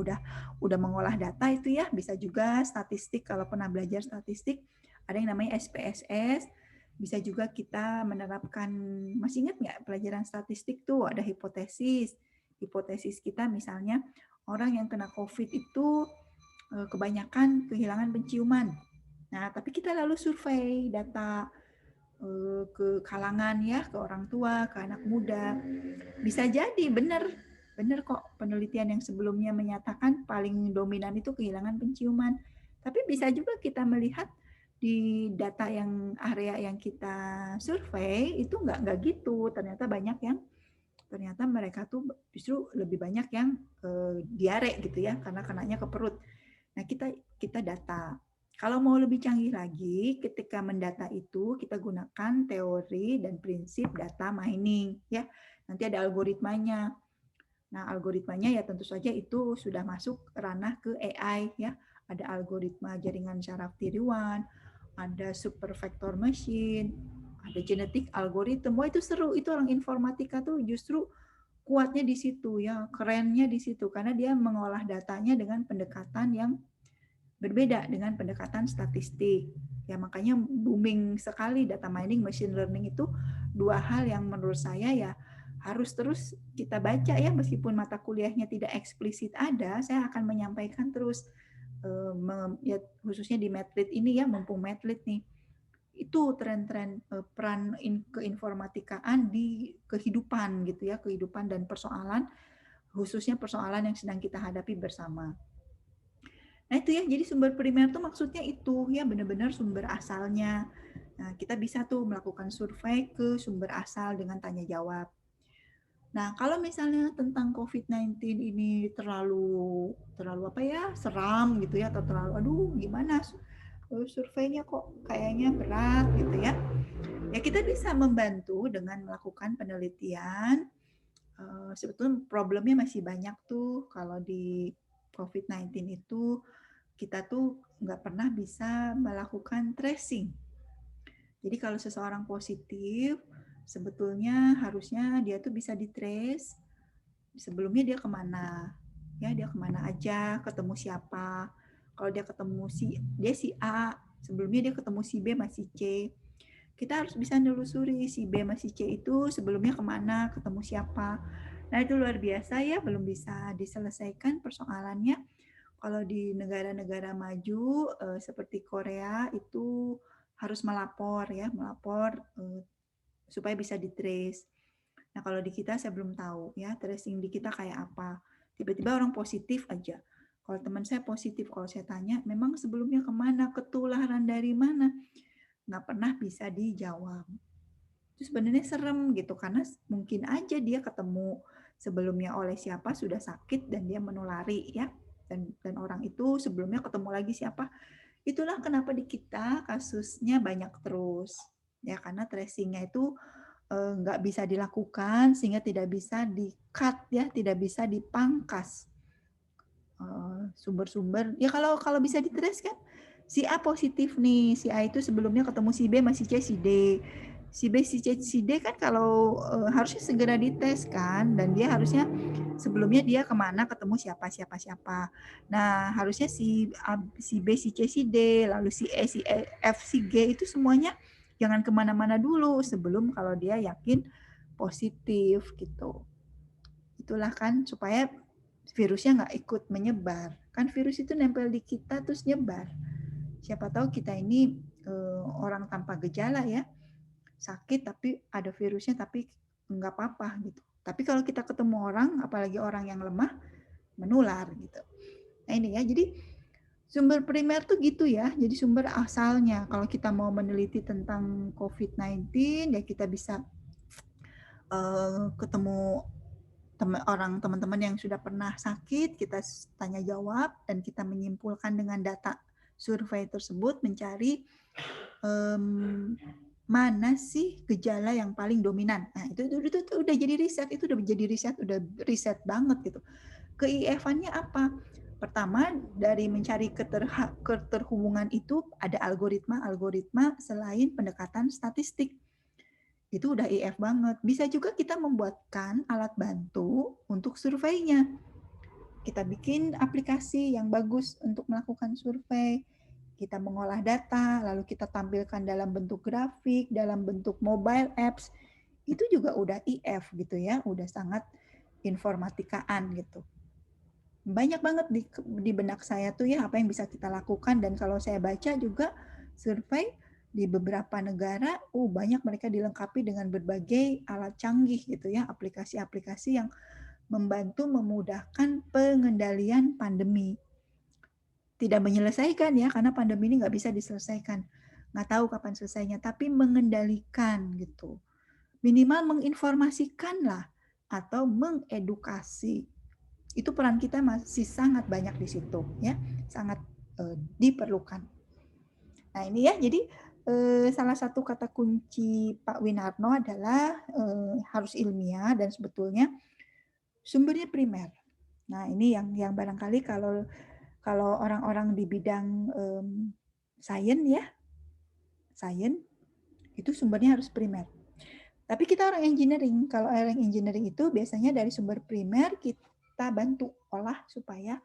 udah mengolah data itu ya, bisa juga statistik kalau pernah belajar statistik, ada yang namanya SPSS, Bisa juga kita menerapkan, masih ingat nggak pelajaran statistik tuh ada hipotesis. Hipotesis kita misalnya orang yang kena COVID itu kebanyakan kehilangan penciuman. Nah, tapi kita lalu survei data ke kalangan ya, ke orang tua, ke anak muda. Bisa jadi benar kok penelitian yang sebelumnya menyatakan paling dominan itu kehilangan penciuman. Tapi bisa juga kita melihat di data yang area yang kita survei itu nggak gitu. Ternyata banyak yang mereka tuh justru lebih banyak yang diare gitu ya, karena kenanya ke perut. Nah, kita data. Kalau mau lebih canggih lagi, ketika mendata itu kita gunakan teori dan prinsip data mining ya. Nanti ada algoritmanya. Nah, algoritmanya ya tentu saja itu sudah masuk ranah ke AI ya. Ada algoritma jaringan syaraf tiruan, ada super vector machine, ada genetik algoritma. Wah, itu seru. Itu orang informatika tuh justru kuatnya di situ ya, kerennya di situ karena dia mengolah datanya dengan pendekatan yang berbeda dengan pendekatan statistik. Ya makanya booming sekali data mining, machine learning itu dua hal yang menurut saya ya harus terus kita baca ya, meskipun mata kuliahnya tidak eksplisit ada, saya akan menyampaikan terus ya, khususnya di Medlit ini ya, mumpung Medlit nih. Itu tren-tren peran keinformatikaan di kehidupan gitu ya, kehidupan dan persoalan, khususnya persoalan yang sedang kita hadapi bersama. Nah itu ya, jadi sumber primer tuh maksudnya itu ya, benar-benar sumber asalnya. Nah, kita bisa tuh melakukan survei ke sumber asal dengan tanya jawab. Nah, kalau misalnya tentang COVID-19 ini terlalu apa ya, seram gitu ya, atau terlalu aduh gimana surveinya kok kayaknya berat gitu ya. Ya kita bisa membantu dengan melakukan penelitian. Sebetulnya problemnya masih banyak tuh kalau di COVID-19 itu kita tuh nggak pernah bisa melakukan tracing. Jadi kalau seseorang positif, sebetulnya harusnya dia tuh bisa di-trace sebelumnya dia kemana, ya dia kemana aja, ketemu siapa. Kalau dia ketemu si A, sebelumnya dia ketemu si B masih C. Kita harus bisa nelusuri si B masih C itu sebelumnya kemana, ketemu siapa. Nah itu luar biasa ya, belum bisa diselesaikan persoalannya. Kalau di negara-negara maju seperti Korea itu harus melapor ya, supaya bisa di-trace. Nah, kalau di kita saya belum tahu ya, tracing di kita kayak apa. Tiba-tiba orang positif aja. Kalau teman saya positif, kalau saya tanya, memang sebelumnya kemana, ketularan dari mana? Nggak pernah bisa dijawab. Itu sebenarnya serem gitu, karena mungkin aja dia ketemu sebelumnya oleh siapa sudah sakit dan dia menulari ya. Dan orang itu sebelumnya ketemu lagi siapa. Itulah kenapa di kita kasusnya banyak terus. Ya, karena tracingnya itu nggak bisa dilakukan sehingga tidak bisa di-cut ya, tidak bisa dipangkas sumber-sumber. Ya kalau kalau bisa di-trace kan, si A positif nih, si A itu sebelumnya ketemu si B masih C si D. Si B, si C, si D kan kalau harusnya segera dites kan, dan dia harusnya sebelumnya dia kemana ketemu siapa siapa siapa. Nah harusnya si A, si B, si C, si D, lalu si E, si F, si G itu semuanya jangan kemana-mana dulu sebelum kalau dia yakin positif gitu. Itulah kan supaya virusnya nggak ikut menyebar. Kan virus itu nempel di kita terus nyebar. Siapa tahu kita ini orang tanpa gejala ya, sakit tapi ada virusnya tapi nggak apa-apa gitu. Tapi kalau kita ketemu orang, apalagi orang yang lemah, menular gitu. Nah ini ya, jadi sumber primer tuh gitu ya, jadi sumber asalnya. Kalau kita mau meneliti tentang COVID-19, ya kita bisa ketemu teman-teman yang sudah pernah sakit, kita tanya jawab dan kita menyimpulkan dengan data survei tersebut, mencari mana sih gejala yang paling dominan. Nah itu udah jadi riset, udah riset banget gitu. Keifan-nya apa? Pertama dari mencari keterhubungan itu ada algoritma selain pendekatan statistik. Itu udah IF banget. Bisa juga kita membuatkan alat bantu untuk surveinya. Kita bikin aplikasi yang bagus untuk melakukan survei. kita mengolah data, lalu kita tampilkan dalam bentuk grafik, dalam bentuk mobile apps, itu juga udah IF gitu ya, udah sangat informatikaan gitu. Banyak banget di benak saya tuh ya apa yang bisa kita lakukan, dan kalau saya baca juga survei di beberapa negara, banyak mereka dilengkapi dengan berbagai alat canggih gitu ya, aplikasi-aplikasi yang membantu memudahkan pengendalian pandemi. Tidak menyelesaikan ya, karena pandemi ini nggak bisa diselesaikan. Nggak tahu kapan selesainya, tapi mengendalikan gitu. Minimal menginformasikan lah, atau mengedukasi. Itu peran kita masih sangat banyak di situ ya, sangat diperlukan. Nah ini ya, jadi salah satu kata kunci Pak Winarno adalah harus ilmiah dan sebetulnya sumbernya primer. Nah ini yang barangkali kalau orang-orang di bidang sains ya, sains itu sumbernya harus primer. Tapi kita orang engineering, kalau orang engineering itu biasanya dari sumber primer kita bantu olah supaya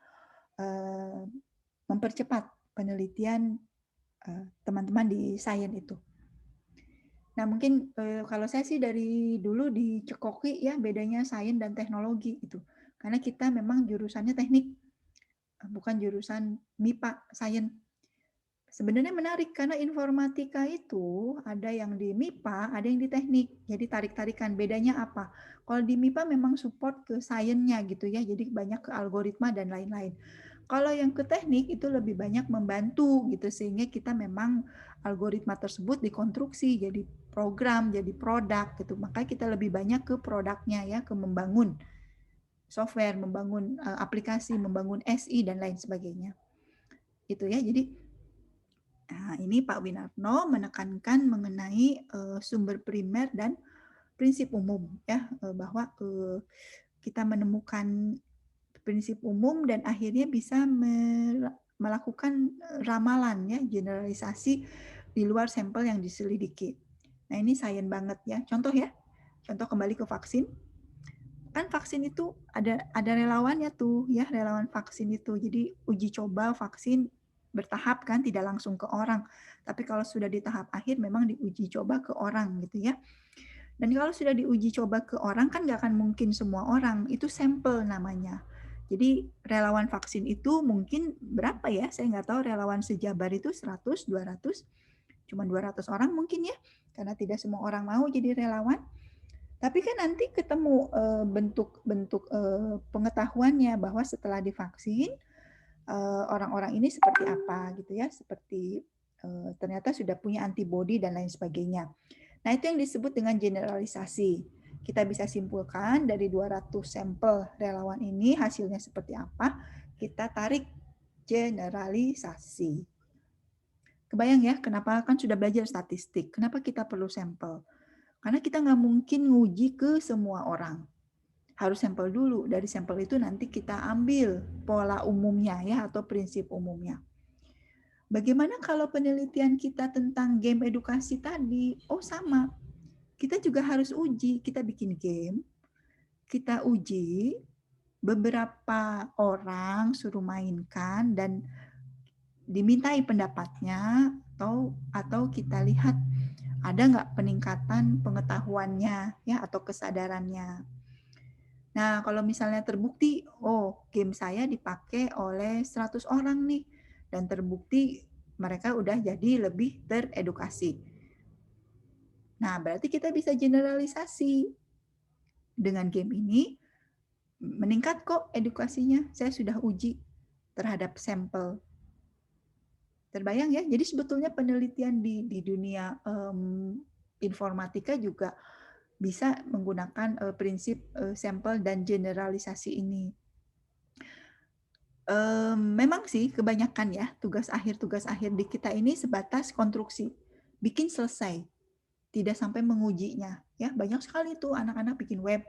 mempercepat penelitian teman-teman di sains itu. Nah mungkin kalau saya sih dari dulu dicekoki ya bedanya sains dan teknologi itu. Karena kita memang jurusannya teknik, bukan jurusan MIPA, sains. Sebenarnya menarik karena informatika itu ada yang di MIPA, ada yang di teknik. Jadi tarik-tarikan. Bedanya apa? Kalau di MIPA memang support ke sainsnya gitu ya, jadi banyak ke algoritma dan lain-lain. Kalau yang ke teknik itu lebih banyak membantu gitu, sehingga kita memang algoritma tersebut dikonstruksi jadi program, jadi produk gitu. Makanya kita lebih banyak ke produknya ya, ke membangun software, membangun aplikasi, membangun SI dan lain sebagainya. Itu ya. Jadi ini Pak Winarno menekankan mengenai sumber primer dan prinsip umum ya, bahwa kita menemukan prinsip umum dan akhirnya bisa melakukan ramalan ya, generalisasi di luar sampel yang diselidiki. Nah ini sains banget ya. Contoh ya, contoh kembali ke vaksin. Kan vaksin itu ada relawannya tuh ya, relawan vaksin itu. Jadi uji coba vaksin bertahap kan, tidak langsung ke orang. Tapi kalau sudah di tahap akhir memang diuji coba ke orang gitu ya. Dan kalau sudah diuji coba ke orang kan nggak akan mungkin semua orang, itu sampel namanya. Jadi relawan vaksin itu mungkin berapa ya, saya nggak tahu, relawan sejabar itu 100, 200, cuma 200 orang mungkin ya, karena tidak semua orang mau jadi relawan. Tapi kan nanti ketemu bentuk-bentuk pengetahuannya bahwa setelah divaksin orang-orang ini seperti apa gitu ya, seperti ternyata sudah punya antibodi dan lain sebagainya. Nah, itu yang disebut dengan generalisasi. Kita bisa simpulkan dari 200 sampel relawan ini hasilnya seperti apa, kita tarik generalisasi. Kebayang ya, kenapa kan sudah belajar statistik, kenapa kita perlu sampel? Karena kita nggak mungkin nguji ke semua orang. Harus sampel dulu. Dari sampel itu nanti kita ambil pola umumnya ya, atau prinsip umumnya. Bagaimana kalau penelitian kita tentang game edukasi tadi? Oh sama. Kita juga harus uji. Kita bikin game, kita uji, beberapa orang suruh mainkan dan dimintai pendapatnya, atau kita lihat ada nggak peningkatan pengetahuannya ya, atau kesadarannya. Nah, kalau misalnya terbukti, game saya dipakai oleh 100 orang nih, dan terbukti mereka udah jadi lebih teredukasi. Nah, berarti kita bisa generalisasi. Dengan game ini, meningkat kok edukasinya, saya sudah uji terhadap sampel. Terbayang ya, jadi sebetulnya penelitian di dunia informatika juga bisa menggunakan prinsip sampel dan generalisasi ini. Memang sih kebanyakan ya tugas akhir di kita ini sebatas konstruksi, bikin selesai, tidak sampai mengujinya ya. Banyak sekali tuh anak-anak bikin web,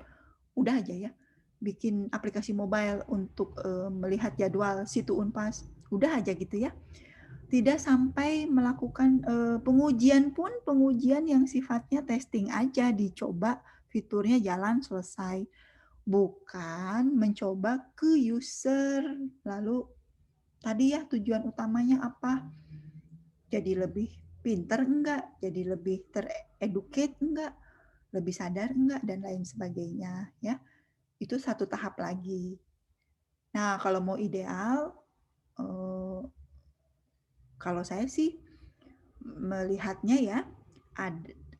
udah aja ya, bikin aplikasi mobile untuk melihat jadwal situ Unpas, udah aja gitu ya. Tidak sampai melakukan pengujian pun, pengujian yang sifatnya testing aja, dicoba fiturnya jalan selesai. Bukan mencoba ke user, lalu tadi ya tujuan utamanya apa? jadi lebih pinter enggak, jadi lebih tereducate enggak, lebih sadar enggak, dan lain sebagainya ya. Itu satu tahap lagi. Nah, kalau mau ideal, kalau saya sih melihatnya ya,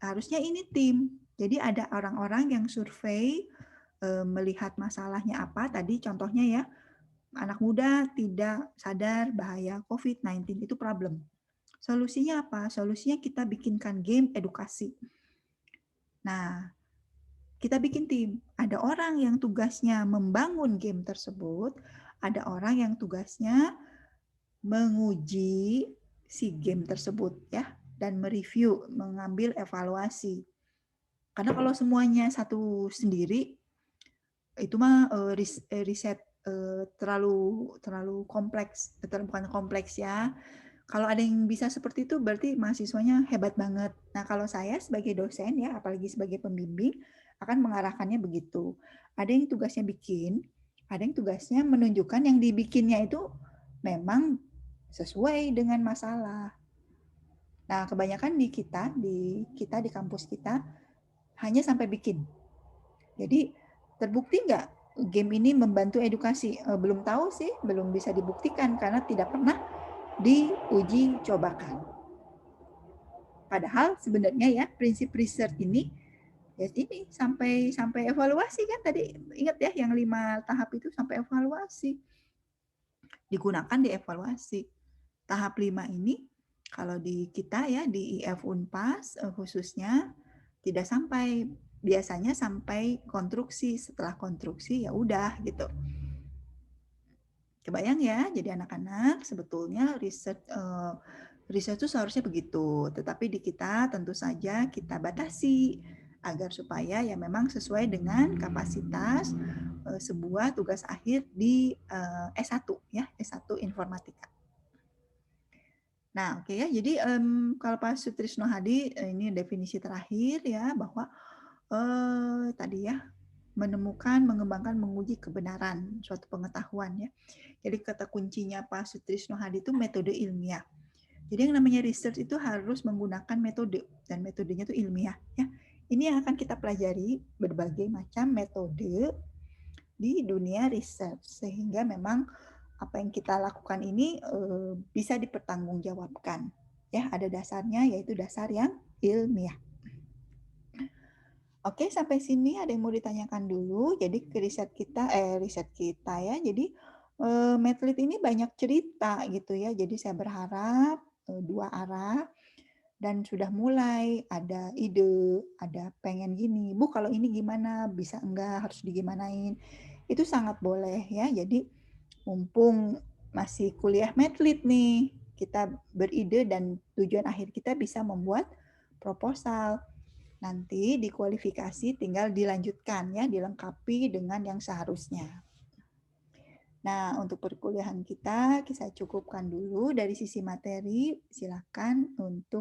harusnya ini tim. Jadi ada orang-orang yang survei melihat masalahnya apa. Tadi contohnya ya, anak muda tidak sadar bahaya COVID-19 itu problem. Solusinya apa? Solusinya kita bikinkan game edukasi. Nah, kita bikin tim. Ada orang yang tugasnya membangun game tersebut, ada orang yang tugasnya menguji si game tersebut ya, dan mereview, mengambil evaluasi. Karena kalau semuanya satu sendiri, itu mah riset terlalu kompleks, bukan kompleks ya. Kalau ada yang bisa seperti itu berarti mahasiswanya hebat banget. Nah, kalau saya sebagai dosen ya, apalagi sebagai pembimbing, akan mengarahkannya begitu. Ada yang tugasnya bikin, ada yang tugasnya menunjukkan yang dibikinnya itu memang sesuai dengan masalah. Nah, kebanyakan di kampus kita hanya sampai bikin. Jadi terbukti nggak game ini membantu edukasi? Belum tahu sih, belum bisa dibuktikan karena tidak pernah diuji cobakan. Padahal sebenarnya ya prinsip riset ini ya ini sampai evaluasi kan tadi, ingat ya yang 5 tahap itu sampai evaluasi. Digunakan di evaluasi. Tahap 5 ini kalau di kita ya di IF Unpas khususnya tidak sampai, biasanya sampai konstruksi. Setelah konstruksi ya udah gitu. Kebayang ya, jadi anak-anak sebetulnya riset itu seharusnya begitu, tetapi di kita tentu saja kita batasi agar supaya ya memang sesuai dengan kapasitas sebuah tugas akhir di S1 ya, S1 Informatika. Nah, oke ya. Jadi kalau Pak Sutrisno Hadi ini definisi terakhir ya, bahwa tadi ya menemukan, mengembangkan, menguji kebenaran suatu pengetahuan ya. Jadi kata kuncinya Pak Sutrisno Hadi itu metode ilmiah. Jadi yang namanya research itu harus menggunakan metode, dan metodenya itu ilmiah ya. Ini yang akan kita pelajari berbagai macam metode di dunia research, sehingga memang apa yang kita lakukan ini bisa dipertanggungjawabkan ya, ada dasarnya yaitu dasar yang ilmiah. Oke, sampai sini ada yang mau ditanyakan dulu. Jadi ke riset kita ya. Jadi Medlit ini banyak cerita gitu ya. Jadi saya berharap dua arah, dan sudah mulai ada ide, ada pengen gini, Bu kalau ini gimana, bisa enggak, harus digimanain. Itu sangat boleh ya. Jadi mumpung masih kuliah Medlit nih, kita beride dan tujuan akhir kita bisa membuat proposal. Nanti dikualifikasi tinggal dilanjutkan ya, dilengkapi dengan yang seharusnya. Nah, untuk perkuliahan kita cukupkan dulu dari sisi materi. Silakan untuk